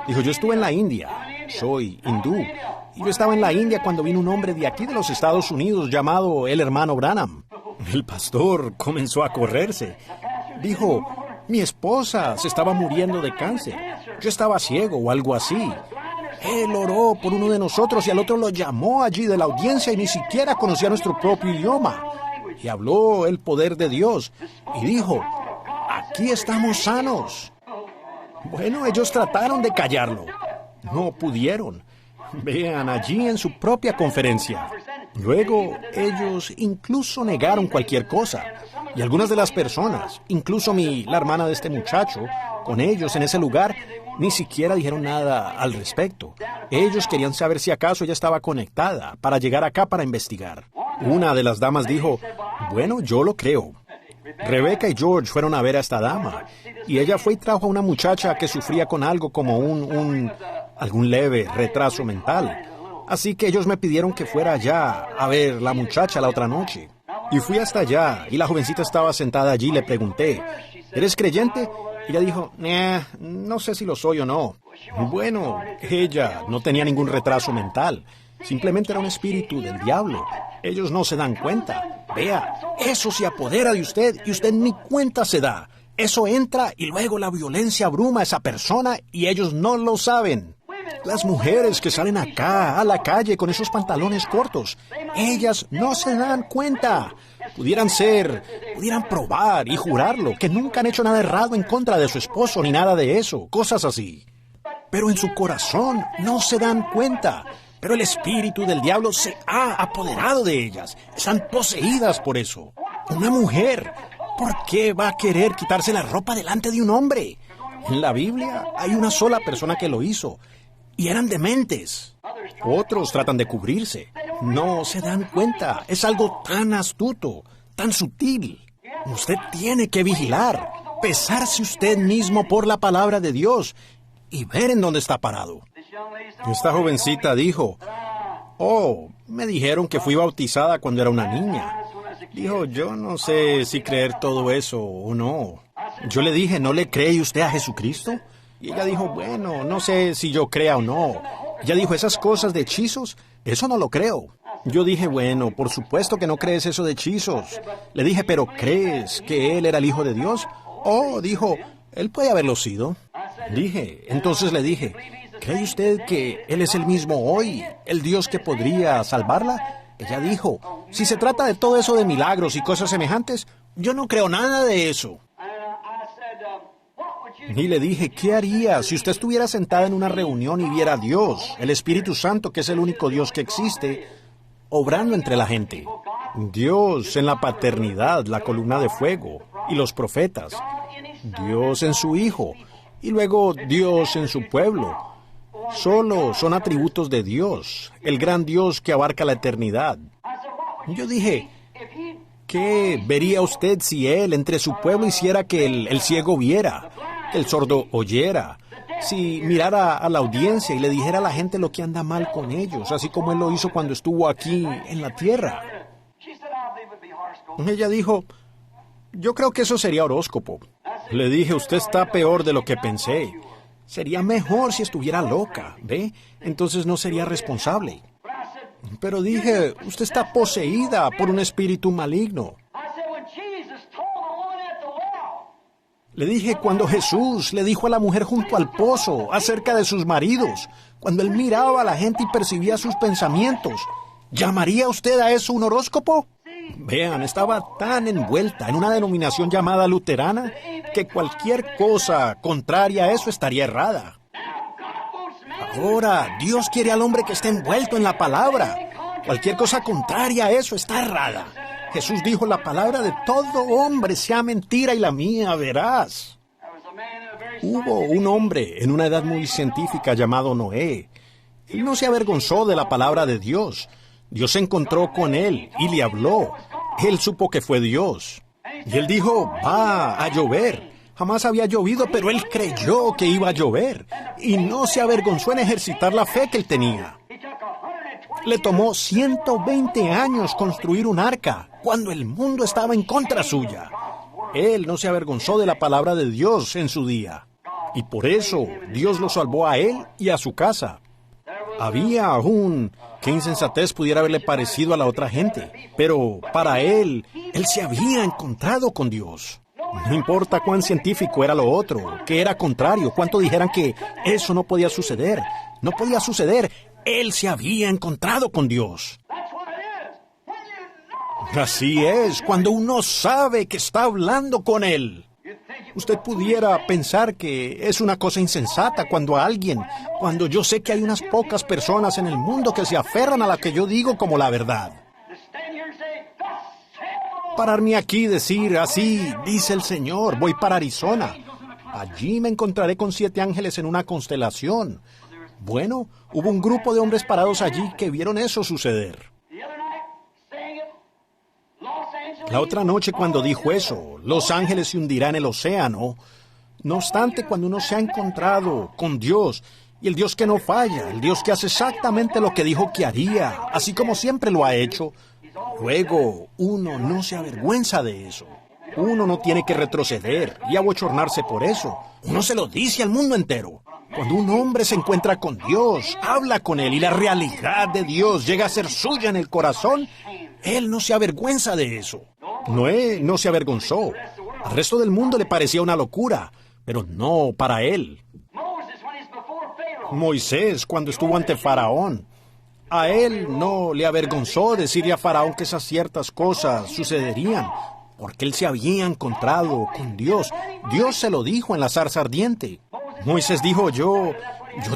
Dijo, yo estuve en la India, soy hindú, y yo estaba en la India cuando vino un hombre de aquí de los Estados Unidos llamado el hermano Branham. El pastor comenzó a correrse. Dijo, mi esposa se estaba muriendo de cáncer. Yo estaba ciego o algo así. Él oró por uno de nosotros y al otro lo llamó allí de la audiencia y ni siquiera conocía nuestro propio idioma. Y habló el poder de Dios y dijo, aquí estamos sanos. Bueno, ellos trataron de callarlo. No pudieron. Vean, allí en su propia conferencia. Luego, ellos incluso negaron cualquier cosa. Y algunas de las personas, incluso la hermana de este muchacho, con ellos en ese lugar, ni siquiera dijeron nada al respecto. Ellos querían saber si acaso ella estaba conectada para llegar acá para investigar. Una de las damas dijo, bueno, yo lo creo. Rebecca y George fueron a ver a esta dama, y ella fue y trajo a una muchacha que sufría con algo como algún leve retraso mental. Así que ellos me pidieron que fuera allá a ver la muchacha la otra noche. Y fui hasta allá, y la jovencita estaba sentada allí y le pregunté, ¿eres creyente? Ella dijo, no sé si lo soy o no. Bueno, ella no tenía ningún retraso mental. Simplemente era un espíritu del diablo. Ellos no se dan cuenta. Vea, eso se apodera de usted y usted ni cuenta se da. Eso entra y luego la violencia abruma a esa persona y ellos no lo saben. Las mujeres que salen acá, a la calle, con esos pantalones cortos, ellas no se dan cuenta. Pudieran probar y jurarlo, que nunca han hecho nada errado en contra de su esposo ni nada de eso, cosas así. Pero en su corazón no se dan cuenta. Pero el espíritu del diablo se ha apoderado de ellas. Están poseídas por eso. Una mujer, ¿por qué va a querer quitarse la ropa delante de un hombre? En la Biblia hay una sola persona que lo hizo. Y eran dementes. Otros tratan de cubrirse. No se dan cuenta. Es algo tan astuto, tan sutil. Usted tiene que vigilar, pesarse usted mismo por la palabra de Dios y ver en dónde está parado. Esta jovencita dijo, me dijeron que fui bautizada cuando era una niña. Dijo, yo no sé si creer todo eso o no. Yo le dije, ¿no le cree usted a Jesucristo? Y ella dijo, bueno, no sé si yo crea o no. Ella dijo, esas cosas de hechizos, eso no lo creo. Yo dije, bueno, por supuesto que no crees eso de hechizos. Le dije, ¿pero crees que él era el Hijo de Dios? Dijo, él puede haberlo sido. Entonces le dije, ¿cree usted que él es el mismo hoy, el Dios que podría salvarla? Ella dijo, si se trata de todo eso de milagros y cosas semejantes, yo no creo nada de eso. Y le dije, ¿qué haría si usted estuviera sentada en una reunión y viera a Dios, el Espíritu Santo, que es el único Dios que existe, obrando entre la gente? Dios en la paternidad, la columna de fuego, y los profetas. Dios en su Hijo, y luego Dios en su pueblo. Solo son atributos de Dios, el gran Dios que abarca la eternidad. Yo dije, ¿qué vería usted si Él entre su pueblo hiciera que el ciego viera, que el sordo oyera? Si mirara a la audiencia y le dijera a la gente lo que anda mal con ellos, así como Él lo hizo cuando estuvo aquí en la tierra. Ella dijo, yo creo que eso sería horóscopo. Le dije, usted está peor de lo que pensé. Sería mejor si estuviera loca, ¿ve? Entonces no sería responsable. Pero dije, usted está poseída por un espíritu maligno. Le dije, cuando Jesús le dijo a la mujer junto al pozo acerca de sus maridos, cuando él miraba a la gente y percibía sus pensamientos, ¿llamaría usted a eso un horóscopo? Vean, estaba tan envuelta en una denominación llamada luterana que cualquier cosa contraria a eso estaría errada. Ahora, Dios quiere al hombre que esté envuelto en la palabra. Cualquier cosa contraria a eso está errada. Jesús dijo, la palabra de todo hombre sea mentira y la mía veraz. Hubo un hombre en una edad muy científica llamado Noé. Él no se avergonzó de la palabra de Dios. Dios se encontró con él y le habló. Él supo que fue Dios. Y él dijo, va a llover. Jamás había llovido, pero él creyó que iba a llover. Y no se avergonzó en ejercitar la fe que él tenía. Le tomó 120 años construir un arca, cuando el mundo estaba en contra suya. Él no se avergonzó de la palabra de Dios en su día. Y por eso Dios lo salvó a él y a su casa. Había aún qué insensatez pudiera haberle parecido a la otra gente, pero para él se había encontrado con Dios. No importa cuán científico era lo otro, que era contrario, cuánto dijeran que eso no podía suceder. No podía suceder. Él se había encontrado con Dios. Así es, cuando uno sabe que está hablando con Él. Usted pudiera pensar que es una cosa insensata cuando yo sé que hay unas pocas personas en el mundo que se aferran a la que yo digo como la verdad. Pararme aquí y decir, así dice el Señor, voy para Arizona. Allí me encontraré con 7 ángeles en una constelación. Bueno, hubo un grupo de hombres parados allí que vieron eso suceder. La otra noche cuando dijo eso, Los Ángeles se hundirán en el océano. No obstante, cuando uno se ha encontrado con Dios, y el Dios que no falla, el Dios que hace exactamente lo que dijo que haría, así como siempre lo ha hecho, luego uno no se avergüenza de eso. Uno no tiene que retroceder y abochornarse por eso. Uno se lo dice al mundo entero. Cuando un hombre se encuentra con Dios, habla con Él y la realidad de Dios llega a ser suya en el corazón, él no se avergüenza de eso. Noé no se avergonzó. Al resto del mundo le parecía una locura, pero no para él. Moisés, cuando estuvo ante Faraón, a él no le avergonzó decirle a Faraón que esas ciertas cosas sucederían, porque él se había encontrado con Dios. Dios se lo dijo en la zarza ardiente. Moisés dijo, yo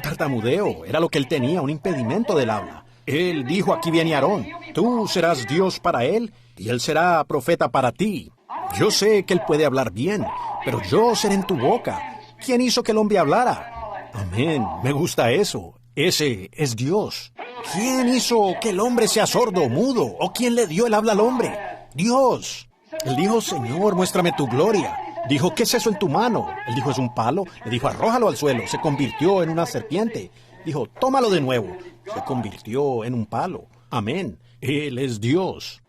tartamudeo. Era lo que él tenía, un impedimento del habla. Él dijo, aquí viene Aarón. Tú serás Dios para él y él será profeta para ti. Yo sé que él puede hablar bien, pero yo seré en tu boca. ¿Quién hizo que el hombre hablara? Amén, me gusta eso. Ese es Dios. ¿Quién hizo que el hombre sea sordo o mudo? ¿O quién le dio el habla al hombre? Dios. Él dijo, Señor, muéstrame tu gloria. Dijo, ¿qué es eso en tu mano? Él dijo, es un palo. Le dijo, arrójalo al suelo. Se convirtió en una serpiente. Dijo, tómalo de nuevo. Se convirtió en un palo. Amén. Él es Dios.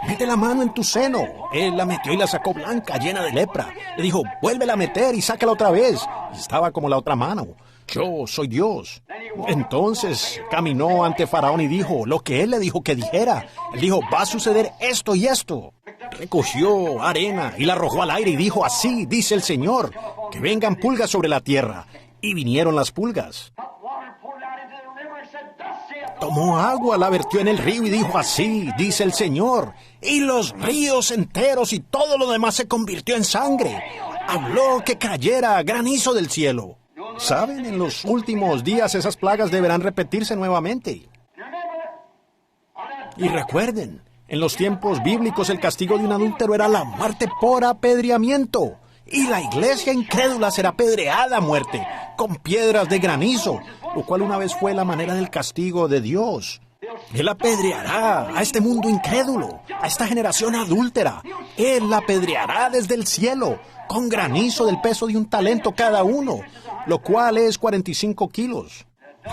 Mete la mano en tu seno. Él la metió y la sacó blanca, llena de lepra. Le dijo, vuélvela a meter y sácala otra vez. Y estaba como la otra mano. Yo soy Dios. Entonces caminó ante Faraón y dijo lo que él le dijo que dijera. Él dijo, va a suceder esto y esto. Recogió arena y la arrojó al aire y dijo, así dice el Señor, que vengan pulgas sobre la tierra. Y vinieron las pulgas. Tomó agua, la vertió en el río y dijo, así dice el Señor. Y los ríos enteros y todo lo demás se convirtió en sangre. Habló que cayera granizo del cielo. ¿Saben? En los últimos días esas plagas deberán repetirse nuevamente. Y recuerden, en los tiempos bíblicos el castigo de un adúltero era la muerte por apedreamiento. Y la iglesia incrédula será apedreada a muerte con piedras de granizo, lo cual una vez fue la manera del castigo de Dios. Él apedreará a este mundo incrédulo, a esta generación adúltera. Él la apedreará desde el cielo, con granizo del peso de un talento cada uno, lo cual es 45 kilos.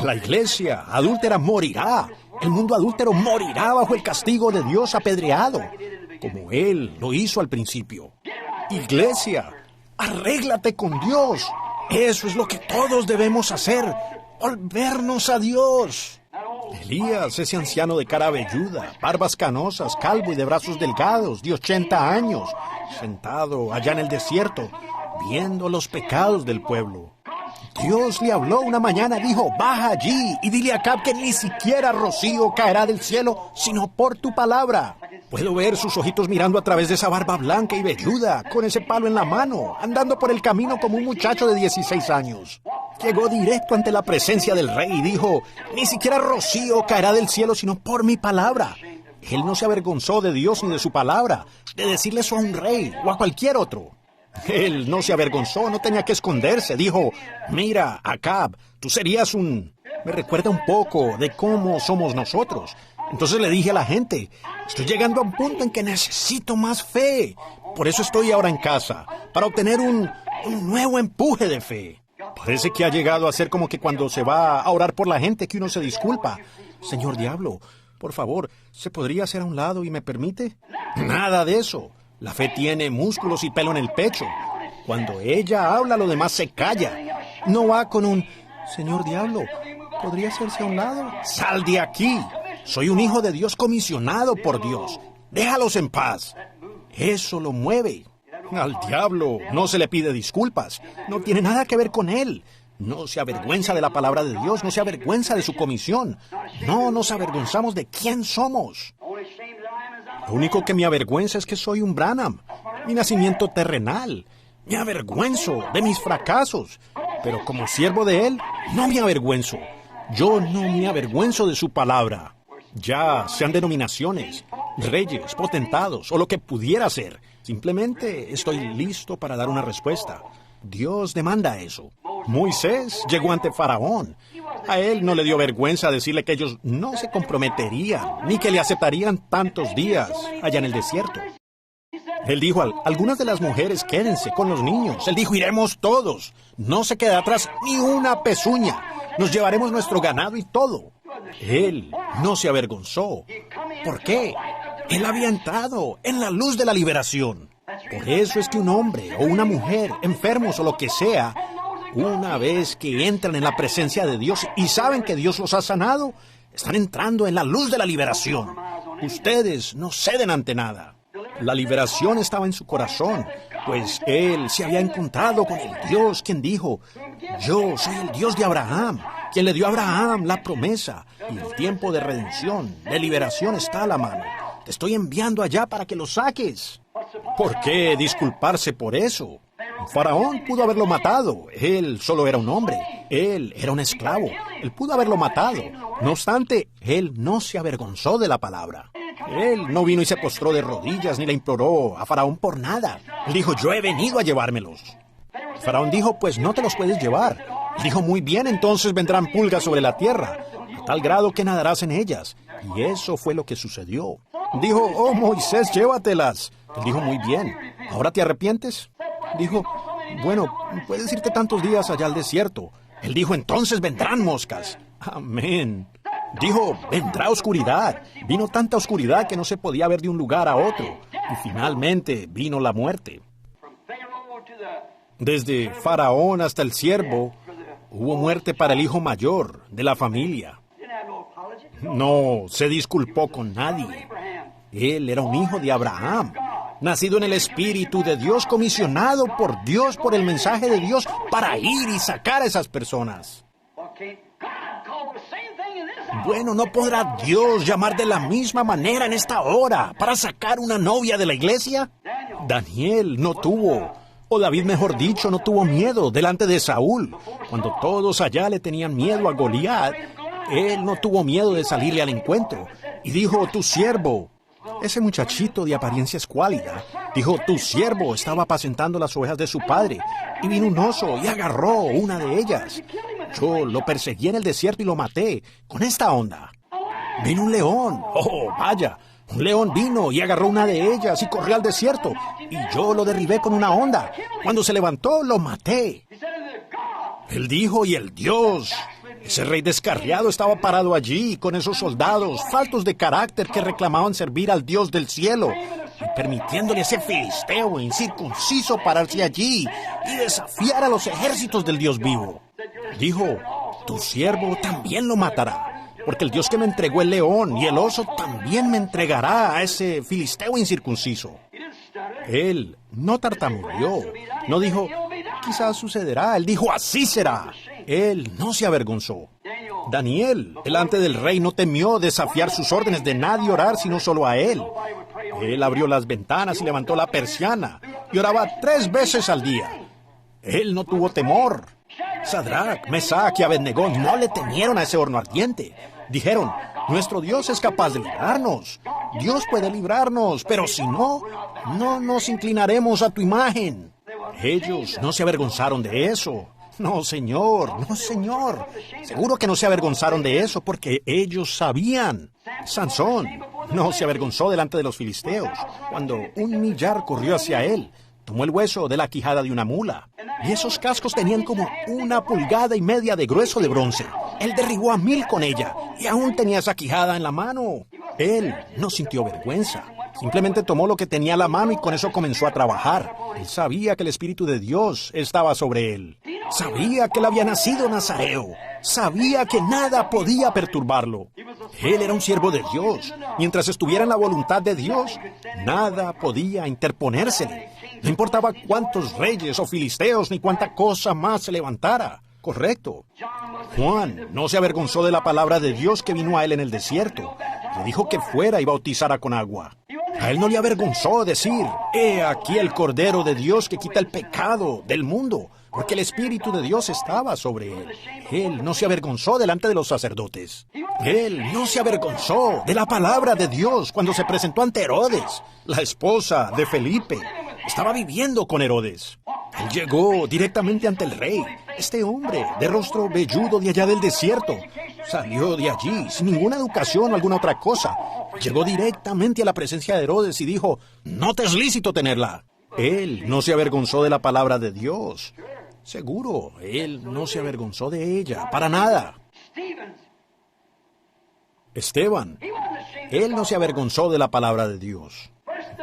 La iglesia adúltera morirá. El mundo adúltero morirá bajo el castigo de Dios apedreado, como Él lo hizo al principio. Iglesia, arréglate con Dios. Eso es lo que todos debemos hacer, volvernos a Dios. Elías, ese anciano de cara velluda, barbas canosas, calvo y de brazos delgados, de 80 años, sentado allá en el desierto, viendo los pecados del pueblo. Dios le habló una mañana y dijo, baja allí y dile a Acab que ni siquiera rocío caerá del cielo, sino por tu palabra. Puedo ver sus ojitos mirando a través de esa barba blanca y velluda, con ese palo en la mano, andando por el camino como un muchacho de 16 años. Llegó directo ante la presencia del rey y dijo, ni siquiera rocío caerá del cielo sino por mi palabra. Él no se avergonzó de Dios ni de su palabra, de decirle eso a un rey o a cualquier otro. Él no se avergonzó, no tenía que esconderse. Dijo, mira, Acab, tú serías un... Me recuerda un poco de cómo somos nosotros. Entonces le dije a la gente, estoy llegando a un punto en que necesito más fe. Por eso estoy ahora en casa, para obtener un nuevo empuje de fe. Parece que ha llegado a ser como que cuando se va a orar por la gente que uno se disculpa. Señor Diablo, por favor, ¿se podría hacer a un lado y me permite? Nada de eso. La fe tiene músculos y pelo en el pecho. Cuando ella habla, lo demás se calla. No va con un, Señor Diablo, ¿podría hacerse a un lado? ¡Sal de aquí! Soy un hijo de Dios comisionado por Dios. Déjalos en paz. Eso lo mueve. Al diablo no se le pide disculpas. No tiene nada que ver con él. No se avergüenza de la palabra de Dios. No se avergüenza de su comisión. No nos avergonzamos de quién somos. Lo único que me avergüenza es que soy un Branham. Mi nacimiento terrenal. Me avergüenzo de mis fracasos. Pero como siervo de él, no me avergüenzo. Yo no me avergüenzo de su palabra. Ya sean denominaciones, reyes, potentados o lo que pudiera ser. Simplemente estoy listo para dar una respuesta. Dios demanda eso. Moisés llegó ante Faraón. A él no le dio vergüenza decirle que ellos no se comprometerían, ni que le aceptarían tantos días allá en el desierto. Él dijo, algunas de las mujeres quédense con los niños. Él dijo, iremos todos. No se queda atrás ni una pezuña. Nos llevaremos nuestro ganado y todo. Él no se avergonzó. ¿Por qué? Él había entrado en la luz de la liberación. Por eso es que un hombre o una mujer, enfermos o lo que sea, una vez que entran en la presencia de Dios y saben que Dios los ha sanado, están entrando en la luz de la liberación. Ustedes no ceden ante nada. La liberación estaba en su corazón, pues él se había encontrado con el Dios quien dijo, yo soy el Dios de Abraham, quien le dio a Abraham la promesa, y el tiempo de redención, de liberación está a la mano. Te estoy enviando allá para que lo saques. ¿Por qué disculparse por eso? Faraón pudo haberlo matado. Él solo era un hombre. Él era un esclavo. Él pudo haberlo matado. No obstante, él no se avergonzó de la palabra. Él no vino y se postró de rodillas ni le imploró a Faraón por nada. Él dijo, yo he venido a llevármelos. Faraón dijo, pues no te los puedes llevar. Él dijo, muy bien, entonces vendrán pulgas sobre la tierra, a tal grado que nadarás en ellas. Y eso fue lo que sucedió. Dijo, oh Moisés, llévatelas. Él dijo, muy bien, ¿ahora te arrepientes? Dijo, bueno, puedes irte tantos días allá al desierto. Él dijo, entonces vendrán moscas. Amén. Dijo, vendrá oscuridad. Vino tanta oscuridad que no se podía ver de un lugar a otro. Y finalmente vino la muerte. Desde Faraón hasta el siervo, hubo muerte para el hijo mayor de la familia. No se disculpó con nadie. Él era un hijo de Abraham, nacido en el Espíritu de Dios, comisionado por Dios, por el mensaje de Dios, para ir y sacar a esas personas. Bueno, ¿no podrá Dios llamar de la misma manera en esta hora para sacar una novia de la iglesia? Daniel no tuvo, o David mejor dicho, no tuvo miedo delante de Saúl. Cuando todos allá le tenían miedo a Goliat, él no tuvo miedo de salirle al encuentro. Y dijo, tu siervo, ese muchachito de apariencia escuálida, dijo, tu siervo estaba apacentando las ovejas de su padre, y vino un oso y agarró una de ellas. Yo lo perseguí en el desierto y lo maté, con esta onda. Vino un león, oh, vaya, un león vino y agarró una de ellas y corrió al desierto, y yo lo derribé con una onda. Cuando se levantó, lo maté. Él dijo, y el Dios, ese rey descarriado estaba parado allí con esos soldados faltos de carácter que reclamaban servir al Dios del cielo, y permitiéndole a ese filisteo incircunciso pararse allí y desafiar a los ejércitos del Dios vivo. Dijo, tu siervo también lo matará, porque el Dios que me entregó el león y el oso también me entregará a ese filisteo incircunciso. Él no tartamudeó, no dijo, quizás sucederá. Él dijo, así será. Él no se avergonzó. Daniel, delante del rey, no temió desafiar sus órdenes de nadie orar sino solo a él. Él abrió las ventanas y levantó la persiana y oraba 3 veces al día. Él no tuvo temor. Sadrac, Mesac y Abednego no le temieron a ese horno ardiente. Dijeron, nuestro Dios es capaz de librarnos. Dios puede librarnos, pero si no, no nos inclinaremos a tu imagen. Ellos no se avergonzaron de eso. No, señor, no, señor. Seguro que no se avergonzaron de eso porque ellos sabían. Sansón no se avergonzó delante de los filisteos cuando un millar corrió hacia él. Tomó el hueso de la quijada de una mula. Y esos cascos tenían como 1,5 pulgadas de grueso de bronce. Él derribó a 1000 con ella y aún tenía esa quijada en la mano. Él no sintió vergüenza. Simplemente tomó lo que tenía a la mano y con eso comenzó a trabajar. Él sabía que el Espíritu de Dios estaba sobre él. Sabía que él había nacido nazareo. Sabía que nada podía perturbarlo. Él era un siervo de Dios. Mientras estuviera en la voluntad de Dios, nada podía interponérsele. No importaba cuántos reyes o filisteos ni cuánta cosa más se levantara. Correcto. Juan no se avergonzó de la palabra de Dios que vino a él en el desierto. Le dijo que fuera y bautizara con agua. A él no le avergonzó decir, he aquí el Cordero de Dios que quita el pecado del mundo, porque el Espíritu de Dios estaba sobre él. Él no se avergonzó delante de los sacerdotes. Él no se avergonzó de la palabra de Dios cuando se presentó ante Herodes, la esposa de Felipe. Estaba viviendo con Herodes. Él llegó directamente ante el rey. Este hombre, de rostro velludo de allá del desierto, salió de allí sin ninguna educación o alguna otra cosa. Llegó directamente a la presencia de Herodes y dijo, no te es lícito tenerla. Él no se avergonzó de la palabra de Dios. Seguro, él no se avergonzó de ella, para nada. Esteban, él no se avergonzó de la palabra de Dios.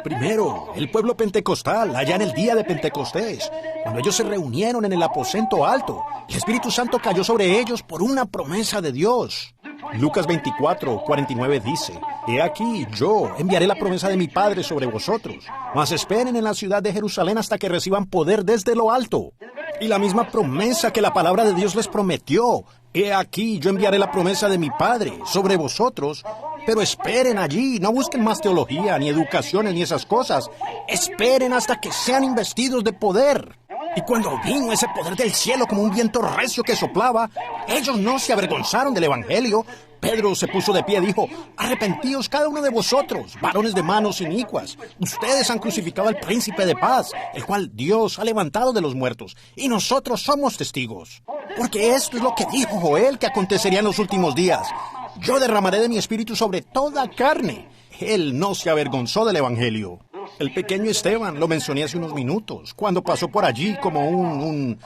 Primero, el pueblo pentecostal, allá en el día de Pentecostés, cuando ellos se reunieron en el aposento alto, el Espíritu Santo cayó sobre ellos por una promesa de Dios. Lucas 24:49 dice, he aquí, yo enviaré la promesa de mi Padre sobre vosotros, mas esperen en la ciudad de Jerusalén hasta que reciban poder desde lo alto. Y la misma promesa que la palabra de Dios les prometió, he aquí, yo enviaré la promesa de mi Padre sobre vosotros, pero esperen allí, no busquen más teología, ni educaciones, ni esas cosas. Esperen hasta que sean investidos de poder. Y cuando vino ese poder del cielo como un viento recio que soplaba, ellos no se avergonzaron del Evangelio. Pedro se puso de pie y dijo, arrepentíos cada uno de vosotros, varones de manos inicuas. Ustedes han crucificado al príncipe de paz, el cual Dios ha levantado de los muertos, y nosotros somos testigos. Porque esto es lo que dijo Joel que acontecería en los últimos días. Yo derramaré de mi espíritu sobre toda carne. Él no se avergonzó del Evangelio. El pequeño Esteban lo mencioné hace unos minutos, cuando pasó por allí como un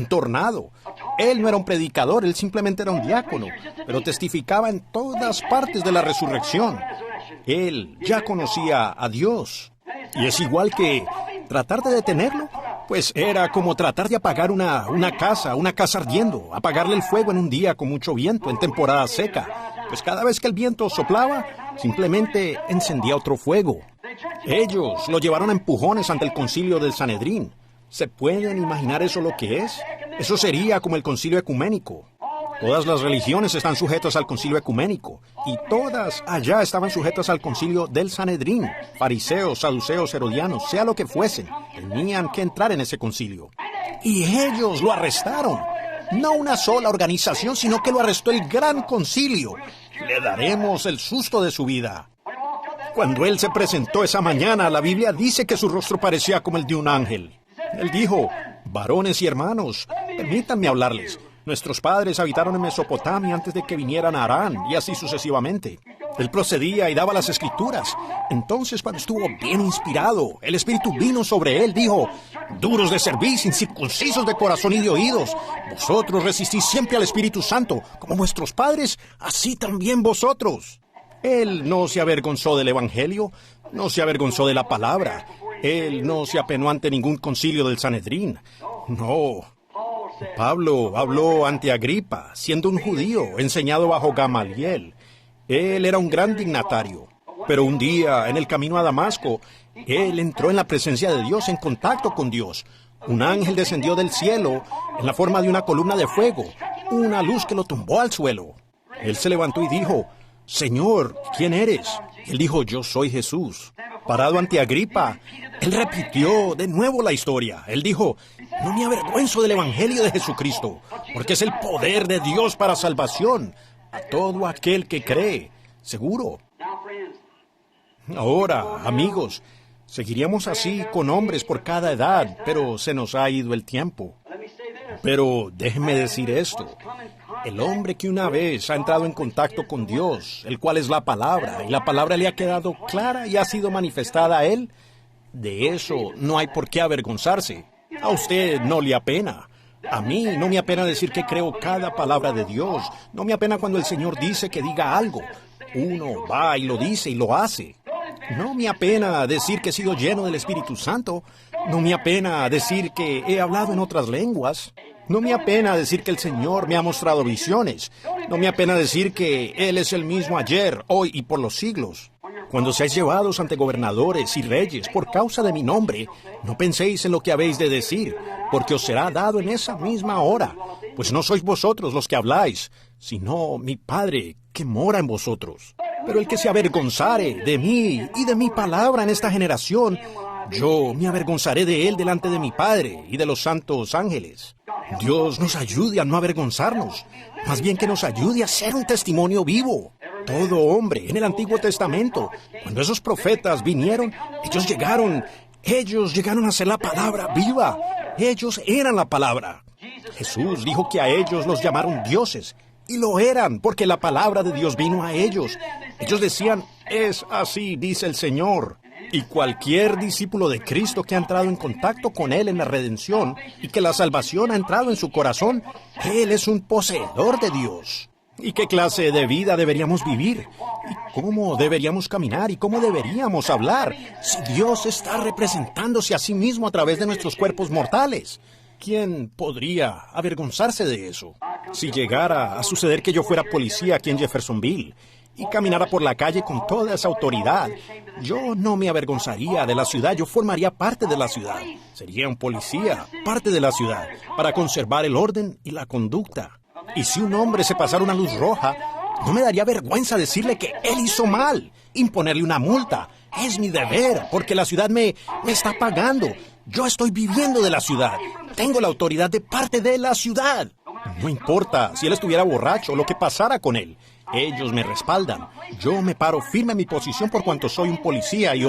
tornado. Él no era un predicador, él simplemente era un diácono, pero testificaba en todas partes de la resurrección. Él ya conocía a Dios. Y es igual que tratar de detenerlo, pues era como tratar de apagar una casa ardiendo, apagarle el fuego en un día con mucho viento, en temporada seca. Pues cada vez que el viento soplaba, simplemente encendía otro fuego. Ellos lo llevaron a empujones ante el concilio del Sanedrín. ¿Se pueden imaginar eso lo que es? Eso sería como el concilio ecuménico. Todas las religiones están sujetas al concilio ecuménico, y todas allá estaban sujetas al concilio del Sanedrín. Fariseos, saduceos, herodianos, sea lo que fuesen, tenían que entrar en ese concilio. Y ellos lo arrestaron. No una sola organización, sino que lo arrestó el gran concilio. Le daremos el susto de su vida. Cuando él se presentó esa mañana, la Biblia dice que su rostro parecía como el de un ángel. Él dijo, varones y hermanos, permítanme hablarles. Nuestros padres habitaron en Mesopotamia antes de que vinieran a Harán, y así sucesivamente. Él procedía y daba las escrituras. Entonces, cuando estuvo bien inspirado, el Espíritu vino sobre él, dijo, duros de cerviz, incircuncisos de corazón y de oídos, vosotros resistís siempre al Espíritu Santo, como vuestros padres, así también vosotros. Él no se avergonzó del Evangelio, no se avergonzó de la palabra. Él no se apenó ante ningún concilio del Sanedrín. No. Pablo habló ante Agripa, siendo un judío, enseñado bajo Gamaliel. Él era un gran dignatario. Pero un día, en el camino a Damasco, él entró en la presencia de Dios, en contacto con Dios. Un ángel descendió del cielo en la forma de una columna de fuego, una luz que lo tumbó al suelo. Él se levantó y dijo, Señor, ¿quién eres? Él dijo, yo soy Jesús. parado ante Agripa, él repitió de nuevo la historia. Él dijo, no me avergüenzo del Evangelio de Jesucristo, porque es el poder de Dios para salvación a todo aquel que cree. Seguro. Ahora, amigos, seguiríamos así con hombres por cada edad, pero se nos ha ido el tiempo. Pero déjenme decir esto. El hombre que una vez ha entrado en contacto con Dios, el cual es la palabra, y la palabra le ha quedado clara y ha sido manifestada a él, de eso no hay por qué avergonzarse. A usted no le apena. A mí no me apena decir que creo cada palabra de Dios. No me apena cuando el Señor dice que diga algo. Uno va y lo dice y lo hace. No me apena decir que he sido lleno del Espíritu Santo. No me apena decir que he hablado en otras lenguas. No me apena decir que el Señor me ha mostrado visiones. No me apena decir que Él es el mismo ayer, hoy y por los siglos. Cuando seáis llevados ante gobernadores y reyes por causa de mi nombre, no penséis en lo que habéis de decir, porque os será dado en esa misma hora. Pues no sois vosotros los que habláis, sino mi Padre que mora en vosotros. Pero el que se avergonzare de mí y de mi palabra en esta generación, yo me avergonzaré de él delante de mi Padre y de los santos ángeles. Dios nos ayude a no avergonzarnos, más bien que nos ayude a ser un testimonio vivo. Todo hombre en el Antiguo Testamento, cuando esos profetas vinieron, ellos llegaron a ser la palabra viva. Ellos eran la palabra. Jesús dijo que a ellos los llamaron dioses, y lo eran porque la palabra de Dios vino a ellos. Ellos decían, es así, dice el Señor. Y cualquier discípulo de Cristo que ha entrado en contacto con Él en la redención y que la salvación ha entrado en su corazón, Él es un poseedor de Dios. ¿Y qué clase de vida deberíamos vivir? ¿Y cómo deberíamos caminar? ¿Y cómo deberíamos hablar? Si Dios está representándose a sí mismo a través de nuestros cuerpos mortales. ¿Quién podría avergonzarse de eso? Si llegara a suceder que yo fuera policía aquí en Jeffersonville y caminara por la calle con toda esa autoridad, yo no me avergonzaría de la ciudad, yo formaría parte de la ciudad. Sería un policía, parte de la ciudad, para conservar el orden y la conducta. Y si un hombre se pasara una luz roja, no me daría vergüenza decirle que él hizo mal, imponerle una multa. Es mi deber, porque la ciudad me está pagando. Yo estoy viviendo de la ciudad. Tengo la autoridad de parte de la ciudad. No importa si él estuviera borracho o lo que pasara con él. Ellos me respaldan. Yo me paro firme en mi posición por cuanto soy un policía y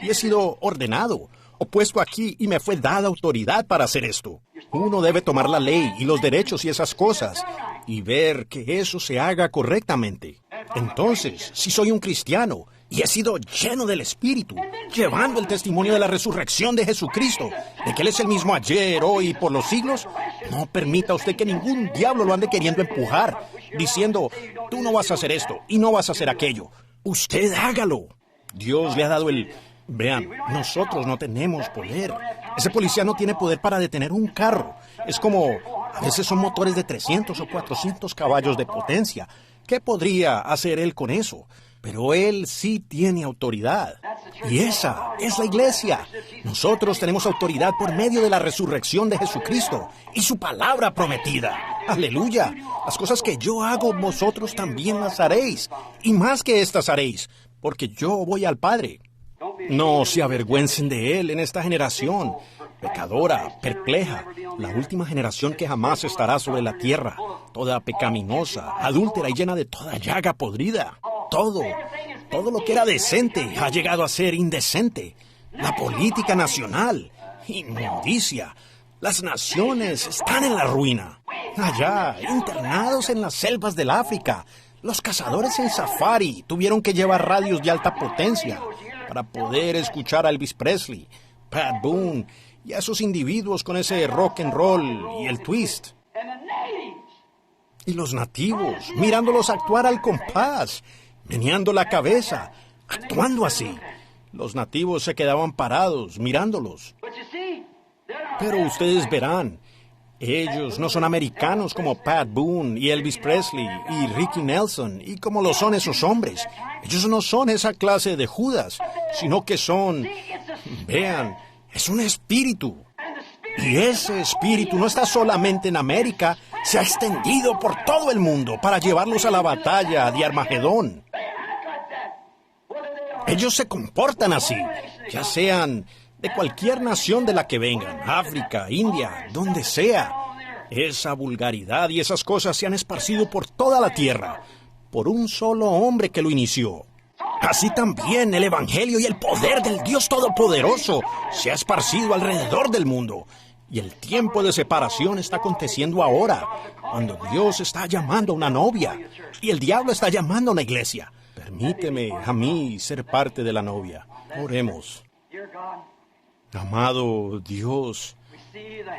he sido ordenado, o puesto aquí y me fue dada autoridad para hacer esto. Uno debe tomar la ley y los derechos y esas cosas y ver que eso se haga correctamente. Entonces, si soy un cristiano y he sido lleno del Espíritu, llevando el testimonio de la resurrección de Jesucristo, de que Él es el mismo ayer, hoy y por los siglos, no permita usted que ningún diablo lo ande queriendo empujar, diciendo, tú no vas a hacer esto y no vas a hacer aquello. Usted hágalo. Dios le ha dado el... Vean, nosotros no tenemos poder. Ese policía no tiene poder para detener un carro. Es como... A veces son motores de 300 o 400 caballos de potencia. ¿Qué podría hacer él con eso? Pero él sí tiene autoridad. Y esa es la iglesia. Nosotros tenemos autoridad por medio de la resurrección de Jesucristo y su palabra prometida. ¡Aleluya! Las cosas que yo hago, vosotros también las haréis. Y más que estas haréis, porque yo voy al Padre. No se avergüencen de Él en esta generación, pecadora, perpleja, la última generación que jamás estará sobre la tierra, toda pecaminosa, adúltera y llena de toda llaga podrida. Todo lo que era decente ha llegado a ser indecente. La política nacional, inmundicia. Las naciones están en la ruina. Allá, internados en las selvas del África, los cazadores en safari tuvieron que llevar radios de alta potencia para poder escuchar a Elvis Presley, Pat Boone y a esos individuos con ese rock and roll y el twist. Y los nativos, mirándolos actuar al compás, meneando la cabeza, actuando así. Los nativos se quedaban parados, mirándolos. Pero ustedes verán, ellos no son americanos como Pat Boone y Elvis Presley y Ricky Nelson y como lo son esos hombres. Ellos no son esa clase de Judas, sino que son, vean, es un espíritu. Y ese espíritu no está solamente en América, se ha extendido por todo el mundo para llevarlos a la batalla de Armagedón. Ellos se comportan así, ya sean de cualquier nación de la que vengan, África, India, donde sea. Esa vulgaridad y esas cosas se han esparcido por toda la tierra, por un solo hombre que lo inició. Así también el Evangelio y el poder del Dios Todopoderoso se ha esparcido alrededor del mundo. Y el tiempo de separación está aconteciendo ahora, cuando Dios está llamando a una novia y el diablo está llamando a una iglesia. Permíteme a mí ser parte de la novia. Oremos. Amado Dios,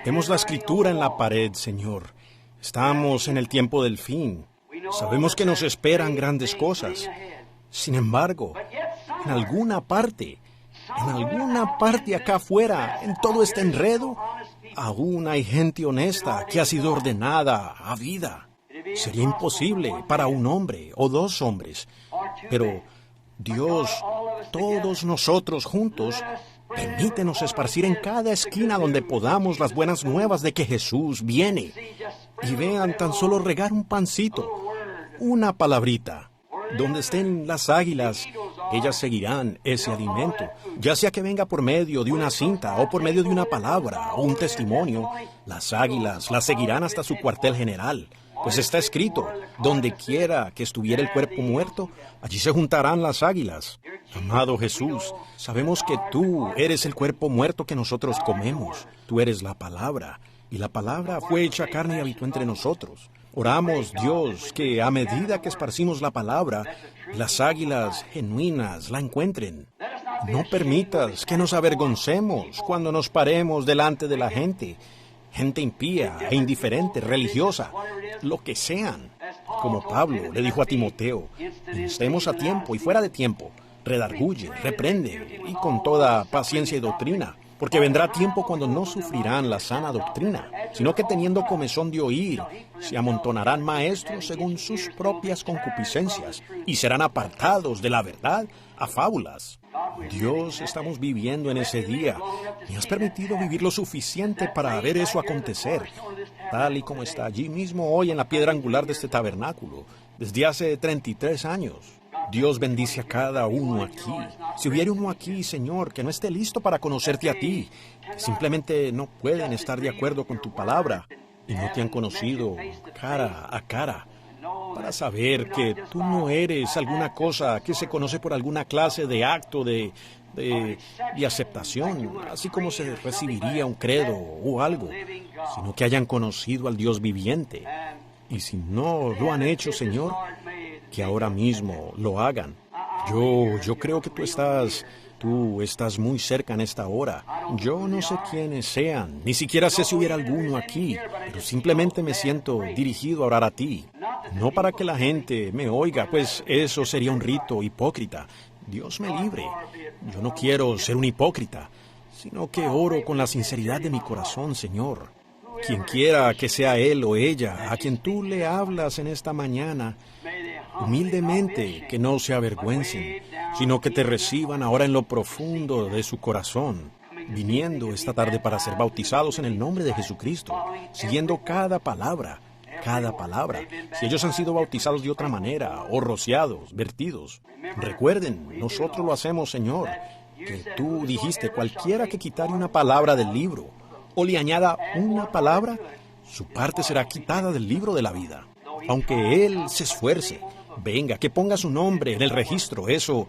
vemos la escritura en la pared, Señor. Estamos en el tiempo del fin. Sabemos que nos esperan grandes cosas. Sin embargo, en alguna parte acá afuera, en todo este enredo, aún hay gente honesta que ha sido ordenada a vida. Sería imposible para un hombre o dos hombres, pero Dios, todos nosotros juntos, permítenos esparcir en cada esquina donde podamos las buenas nuevas de que Jesús viene. Y vean, tan solo regar un pancito, una palabrita. Donde estén las águilas, ellas seguirán ese alimento, ya sea que venga por medio de una cinta o por medio de una palabra o un testimonio. Las águilas las seguirán hasta su cuartel general, pues está escrito, donde quiera que estuviera el cuerpo muerto, allí se juntarán las águilas. Amado Jesús, sabemos que tú eres el cuerpo muerto que nosotros comemos. Tú eres la palabra, y la palabra fue hecha carne y habitó entre nosotros. Oramos, Dios, que a medida que esparcimos la palabra, las águilas genuinas la encuentren. No permitas que nos avergoncemos cuando nos paremos delante de la gente impía e indiferente, religiosa, lo que sean. Como Pablo le dijo a Timoteo, estemos a tiempo y fuera de tiempo, redarguye, reprende, y con toda paciencia y doctrina. Porque vendrá tiempo cuando no sufrirán la sana doctrina, sino que teniendo comezón de oír, se amontonarán maestros según sus propias concupiscencias, y serán apartados de la verdad a fábulas. Dios, estamos viviendo en ese día, y has permitido vivir lo suficiente para ver eso acontecer, tal y como está allí mismo hoy en la piedra angular de este tabernáculo, desde hace 33 años. Dios bendice a cada uno aquí. Si hubiera uno aquí, Señor, que no esté listo para conocerte a ti, que simplemente no pueden estar de acuerdo con tu palabra y no te han conocido cara a cara, para saber que tú no eres alguna cosa que se conoce por alguna clase de acto de aceptación, así como se recibiría un credo o algo, sino que hayan conocido al Dios viviente. Y si no lo han hecho, Señor, que ahora mismo lo hagan. Yo creo que tú estás muy cerca en esta hora. Yo no sé quiénes sean, ni siquiera sé si hubiera alguno aquí, pero simplemente me siento dirigido a orar a ti. No para que la gente me oiga, pues eso sería un rito hipócrita. Dios me libre. Yo no quiero ser un hipócrita, sino que oro con la sinceridad de mi corazón, Señor. Quien quiera que sea él o ella, a quien tú le hablas en esta mañana, humildemente, que no se avergüencen, sino que te reciban ahora en lo profundo de su corazón, viniendo esta tarde para ser bautizados en el nombre de Jesucristo, siguiendo cada palabra. Si ellos han sido bautizados de otra manera, o rociados, vertidos, recuerden, nosotros lo hacemos, Señor, que tú dijiste, cualquiera que quitare una palabra del libro, o le añada una palabra, su parte será quitada del libro de la vida. Aunque él se esfuerce, venga, que ponga su nombre en el registro, eso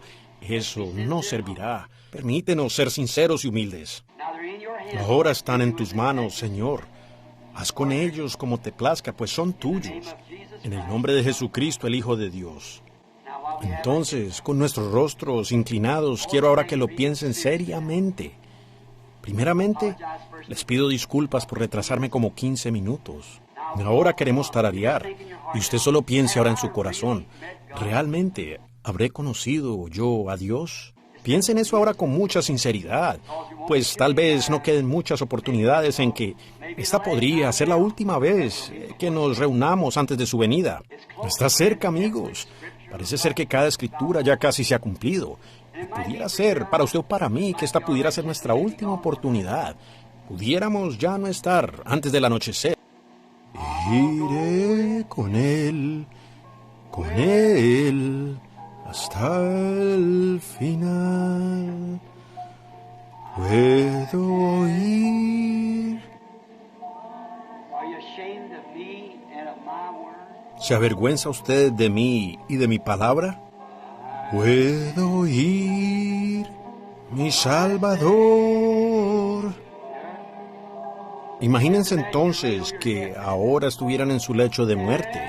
no servirá. Permítenos ser sinceros y humildes. Ahora están en tus manos, Señor. Haz con ellos como te plazca, pues son tuyos. En el nombre de Jesucristo, el Hijo de Dios. Entonces, con nuestros rostros inclinados, quiero ahora que lo piensen seriamente. Primeramente, les pido disculpas por retrasarme como 15 minutos. Ahora queremos tararear, y usted solo piense ahora en su corazón. ¿Realmente habré conocido yo a Dios? Piensen eso ahora con mucha sinceridad, pues tal vez no queden muchas oportunidades en que esta podría ser la última vez que nos reunamos antes de su venida. Está cerca, amigos. Parece ser que cada escritura ya casi se ha cumplido. Y pudiera ser, para usted o para mí, que esta pudiera ser nuestra última oportunidad. Pudiéramos ya no estar antes del anochecer. Iré con él hasta el final. Puedo oír. ¿Se avergüenza usted de mí y de mi palabra? Puedo oír, mi Salvador. Imagínense entonces que ahora estuvieran en su lecho de muerte.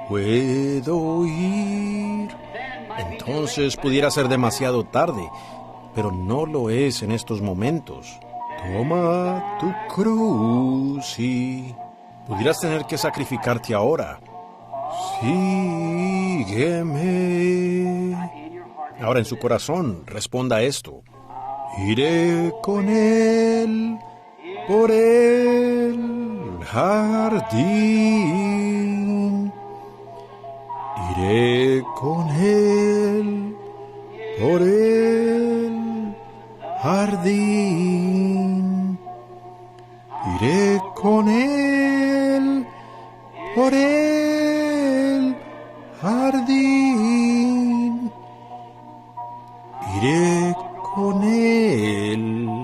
Puedo oír. Entonces pudiera ser demasiado tarde, pero no lo es en estos momentos. Toma tu cruz y pudieras tener que sacrificarte ahora. Sígueme. Ahora en su corazón responda esto. Iré con él por el jardín. Iré con él por el jardín. Iré con él por el jardín. Iré con él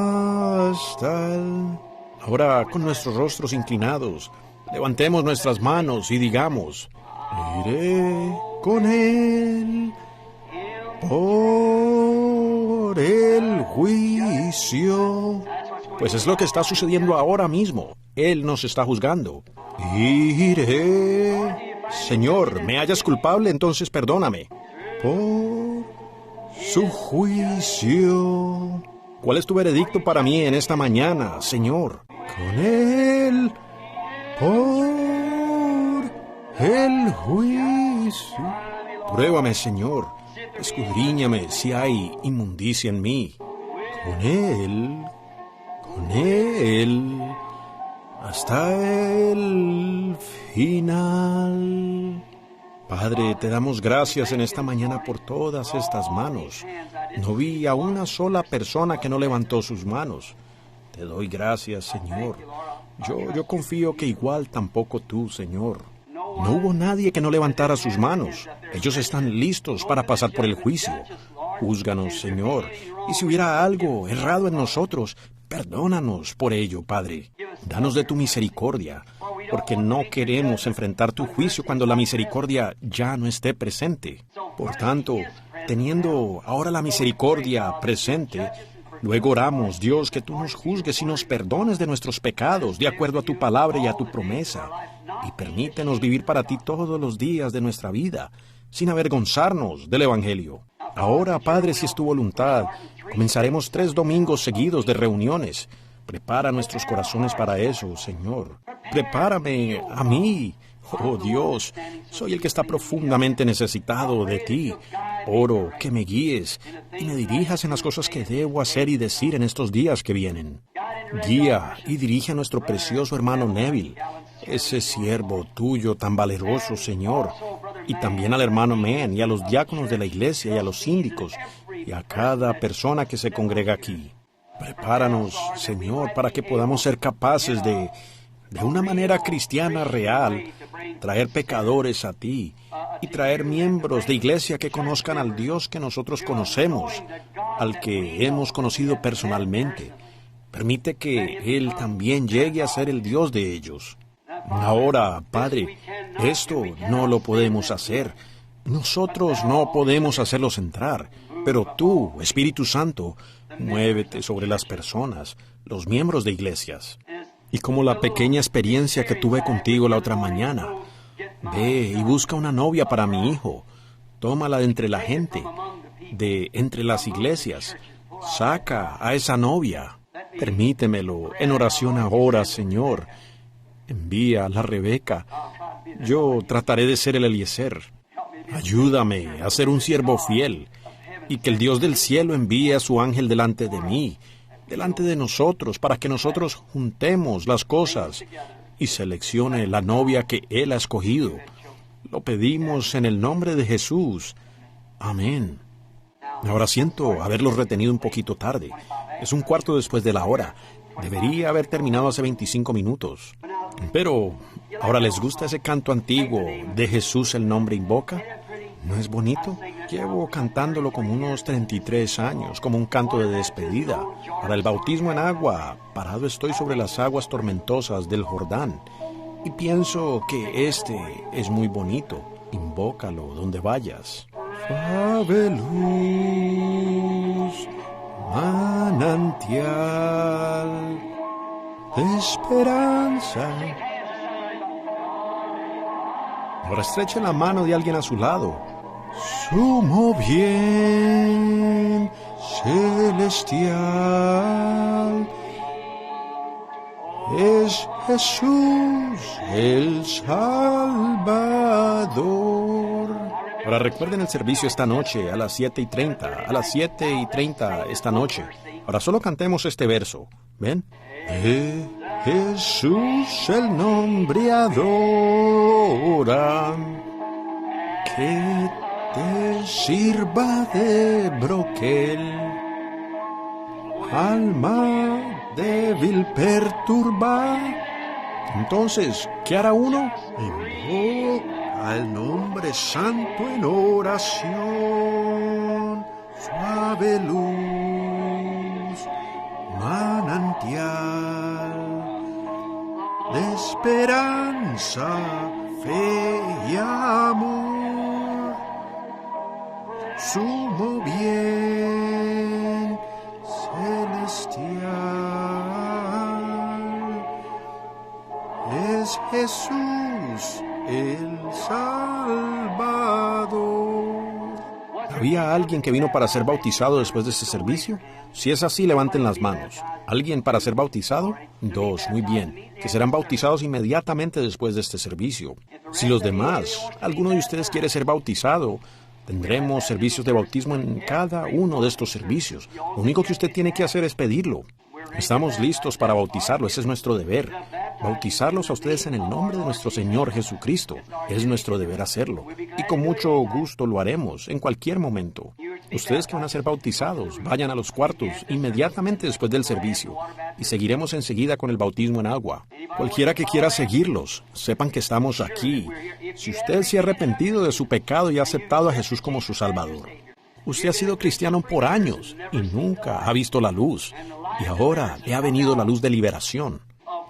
hasta el... Ahora, con nuestros rostros inclinados, levantemos nuestras manos y digamos, iré con él por el juicio. Pues es lo que está sucediendo ahora mismo. Él nos está juzgando. Iré. Señor, me hallas culpable, entonces perdóname. Por su juicio. ¿Cuál es tu veredicto para mí en esta mañana, Señor? Con él por el juicio. Pruébame, Señor. Escudriñame si hay inmundicia en mí. Con él, hasta el final. Padre, te damos gracias en esta mañana por todas estas manos. No vi a una sola persona que no levantó sus manos. Te doy gracias, Señor. Yo confío que igual tampoco tú, Señor. No hubo nadie que no levantara sus manos. Ellos están listos para pasar por el juicio. Júzganos, Señor. Y si hubiera algo errado en nosotros, perdónanos por ello, Padre. Danos de tu misericordia, porque no queremos enfrentar tu juicio cuando la misericordia ya no esté presente. Por tanto, teniendo ahora la misericordia presente, luego oramos, Dios, que tú nos juzgues y nos perdones de nuestros pecados, de acuerdo a tu palabra y a tu promesa. Y permítenos vivir para ti todos los días de nuestra vida, sin avergonzarnos del Evangelio. Ahora, Padre, si es tu voluntad, comenzaremos 3 domingos seguidos de reuniones. Prepara nuestros corazones para eso, Señor. Prepárame a mí. Oh Dios, soy el que está profundamente necesitado de ti. Oro que me guíes y me dirijas en las cosas que debo hacer y decir en estos días que vienen. Guía y dirige a nuestro precioso hermano Neville, ese siervo tuyo tan valeroso, Señor, y también al hermano Men y a los diáconos de la iglesia y a los síndicos y a cada persona que se congrega aquí. Prepáranos, Señor, para que podamos ser capaces de una manera cristiana real, traer pecadores a ti y traer miembros de iglesia que conozcan al Dios que nosotros conocemos, al que hemos conocido personalmente. Permite que Él también llegue a ser el Dios de ellos. Ahora, Padre, esto no lo podemos hacer. Nosotros no podemos hacerlos entrar, pero tú, Espíritu Santo, muévete sobre las personas, los miembros de iglesias. Y como la pequeña experiencia que tuve contigo la otra mañana, ve y busca una novia para mi hijo. Tómala de entre la gente, de entre las iglesias. Saca a esa novia. Permítemelo en oración ahora, Señor. Envía a la Rebeca. Yo trataré de ser el Eliezer. Ayúdame a ser un siervo fiel, y que el Dios del cielo envíe a su ángel delante de mí, delante de nosotros, para que nosotros juntemos las cosas y seleccione la novia que Él ha escogido. Lo pedimos en el nombre de Jesús. Amén. Ahora siento haberlos retenido un poquito tarde. Es 1/4 después de la hora. Debería haber terminado hace 25 minutos. Pero, ¿ahora les gusta ese canto antiguo de Jesús el nombre invoca? ¿No es bonito? Llevo cantándolo como unos 33 años, como un canto de despedida. Para el bautismo en agua, parado estoy sobre las aguas tormentosas del Jordán. Y pienso que este es muy bonito. Invócalo donde vayas. Suave luz, manantial de esperanza. Ahora estreche la mano de alguien a su lado. Sumo bien celestial es Jesús el Salvador. Ahora recuerden el servicio esta noche a las 7:30, a las 7:30 esta noche. Ahora solo cantemos este verso, ¿ven? De Jesús el nombre adora, que te sirva de broquel, alma débil perturba. Entonces, ¿qué hará uno? Invoca el nombre santo en oración, suave luz, manantial de esperanza, fe y amor, sumo bien celestial es Jesús el Salvador. ¿Había alguien que vino para ser bautizado después de este servicio? Si es así, levanten las manos. ¿Alguien para ser bautizado? 2, muy bien. Que serán bautizados inmediatamente después de este servicio. Si los demás, alguno de ustedes quiere ser bautizado, tendremos servicios de bautismo en cada uno de estos servicios. Lo único que usted tiene que hacer es pedirlo. Estamos listos para bautizarlo, ese es nuestro deber. Bautizarlos a ustedes en el nombre de nuestro Señor Jesucristo. Es nuestro deber hacerlo. Y con mucho gusto lo haremos, en cualquier momento. Ustedes que van a ser bautizados, vayan a los cuartos inmediatamente después del servicio. Y seguiremos enseguida con el bautismo en agua. Cualquiera que quiera seguirlos, sepan que estamos aquí. Si usted se ha arrepentido de su pecado y ha aceptado a Jesús como su Salvador. Usted ha sido cristiano por años y nunca ha visto la luz. Y ahora le ha venido la luz de liberación.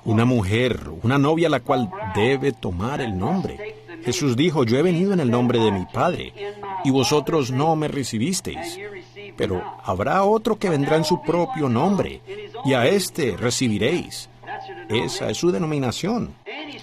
Una mujer, una novia a la cual debe tomar el nombre. Jesús dijo, yo he venido en el nombre de mi Padre, y vosotros no me recibisteis. Pero habrá otro que vendrá en su propio nombre, y a éste recibiréis. Esa es su denominación.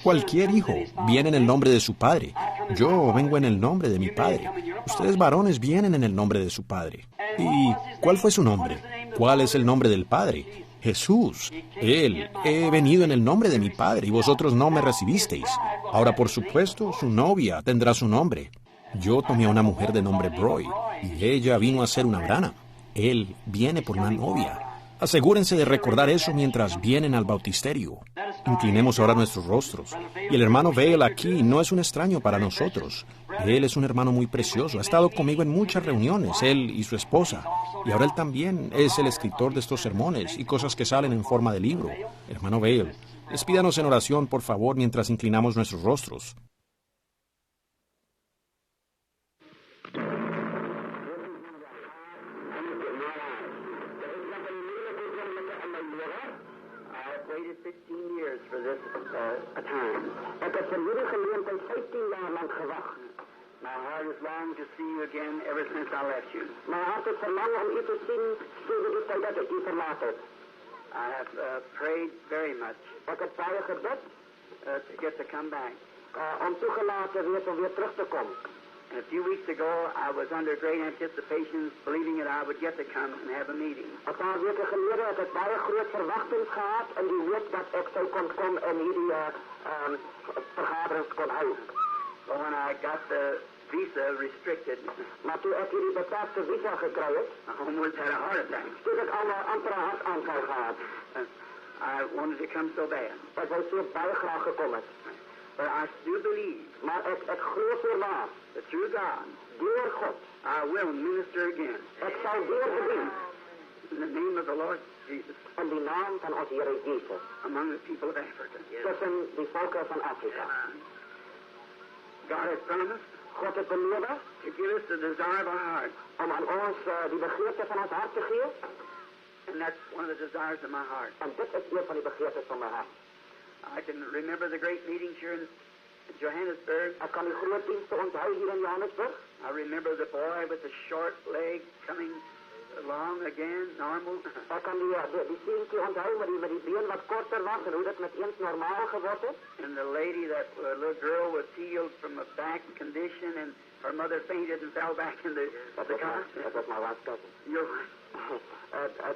Cualquier hijo viene en el nombre de su padre. Yo vengo en el nombre de mi padre. Ustedes varones vienen en el nombre de su padre. ¿Y cuál fue su nombre? ¿Cuál es el nombre del Padre? Jesús. Él, he venido en el nombre de mi Padre y vosotros no me recibisteis. Ahora, por supuesto, su novia tendrá su nombre. Yo tomé a una mujer de nombre Broy y ella vino a ser una Branham. Él viene por una novia. Asegúrense de recordar eso mientras vienen al bautisterio. Inclinemos ahora nuestros rostros. Y el hermano Vail aquí no es un extraño para nosotros. Él es un hermano muy precioso. Ha estado conmigo en muchas reuniones, él y su esposa. Y ahora él también es el escritor de estos sermones y cosas que salen en forma de libro. Hermano Vail, despídanos en oración, por favor, mientras inclinamos nuestros rostros. For this time. Ik heb vanmiddag geleend 15 jaar lang gewacht. My heart has longed to see you again ever since I left you. Mijn hart is verlangen om u te zien sinds de tijd dat ik u verlaten heb. I have prayed very much. Ik heb baie gebed to get to come back. Om toegelaten weer terug te komen. And a few weeks ago, I was under great anticipation, believing that I would get to come and have a meeting. Een paar weken geleden heb ik baie groot verwachting gehad en die weet dat ik zou kon komen en hierdie vergaderings kon houden. But when I got the visa restricted, maar toen ik hierdie beperkte visa gekry het, I almost had a heart attack. Toen ek al 'n ampere hartaanval gehad. I wanted to come so bad. Ik wou so baie graag gekom het. But I still believe, maar ek glo voorwaar, that through God, deur God, I will minister again. Ek sal weer bedien. In the name of the Lord Jesus. In die naam van ons Here Jesus. Among the people of Africa. Yes. tussen die volken van Afrika. God has promised. God heeft beloofd to give us the desire of our heart. Om aan ons die begeerte van ons hart te geven. And that's one of the desires of my heart. En dit is een van die begeertes van mijn hart. I can remember the great meetings here in Johannesburg. Ik kan die grote diensten onthouden hier in Johannesburg. I remember the boy with the short leg coming along again, normal. Ik kan die zientje onthouden met die been wat korter was en hoe dat met eens normaal geworden is. And the lady, that little girl was healed from a back condition and her mother fainted and fell back in the car. Dat was mijn waskussen.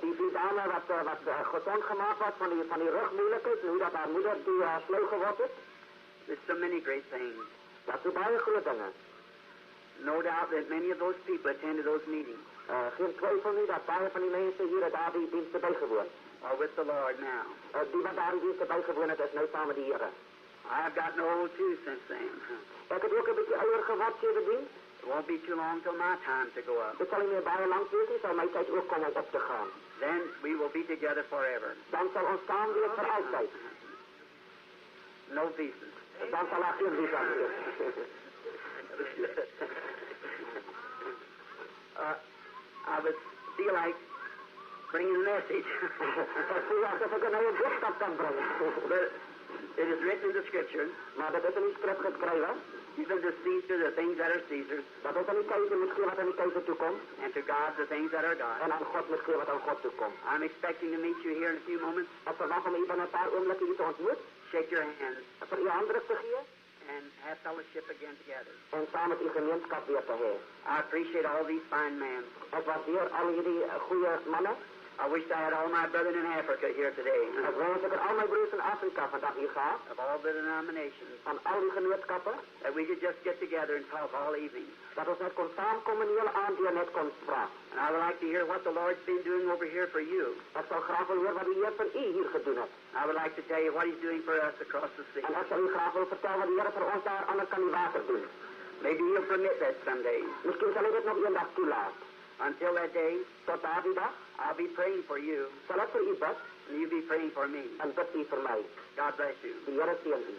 Die dame wat gezond gemaakt was van die rugmoeilijkheid en hoe dat haar moeder die sleu geworden is. There's so many great things. Dat zijn baie grote dingen. No doubt that many of those people attended those meetings. Geen twijfel niet dat baie van die mensen hier daar die diensten bijgewoond. Are with the Lord now. Die wat daar die diensten bijgewoond het is nu samen die Heere. I have gotten old too since then. Ik heb ook een beetje ouder geworden sindsdien. It won't be too long till my time to go up. Het zal niet meer baie lang wezen, zal mijn tijd ook komen op te gaan. Then we will be together forever. Dan zal ons samen weer voor altijd. No pieces. Dan zal er geen visa meer. I would feel like bringing a message. Ik voel alsof ik een hele boodschap kan brengen. But it is written in the scripture. Maar dat is in die schrift geschreven. Even to Caesar the things that are Caesar's. Dat is aan die keizer misschien wat aan die keizer toekomt. And to God the things that are God's. En aan God misschien wat aan God toekomt. I'm expecting to meet you here in a few moments. Ik verwacht om u binnen een paar ogenblikken u te ontmoeten. Shake your hands. Voor uw handen te geven. And have fellowship again together. En samen met uw gemeenschap weer te hebben. I appreciate all these fine men. Ik waardeer al jullie goede mannen. I wish I had all my brethren in Africa here today. Ik wens dat ik al mijn broers in Afrika vandaag hier ga. Of all the denominations. Van al die genootschappen. That we could just get together and talk all evening. Dat ons net kon samenkomen en heel avond hier net kon praten. And I would like to hear what the Lord's been doing over here for you. Ik zou graag willen horen wat de Heer voor u hier gedaan heeft. I would like to tell you what He's doing for us across the sea. En ik zou u graag willen vertellen wat de Heer voor ons daar aan de kant water doet. Maybe He'll permit that someday. Misschien zal Hij dit nog een dag toelaten. Until that day, tot daar die dag, I'll be praying for you. Zal ik voor u bid? And you be praying for me. En bid u voor mij. God bless you. De Heer zegen u.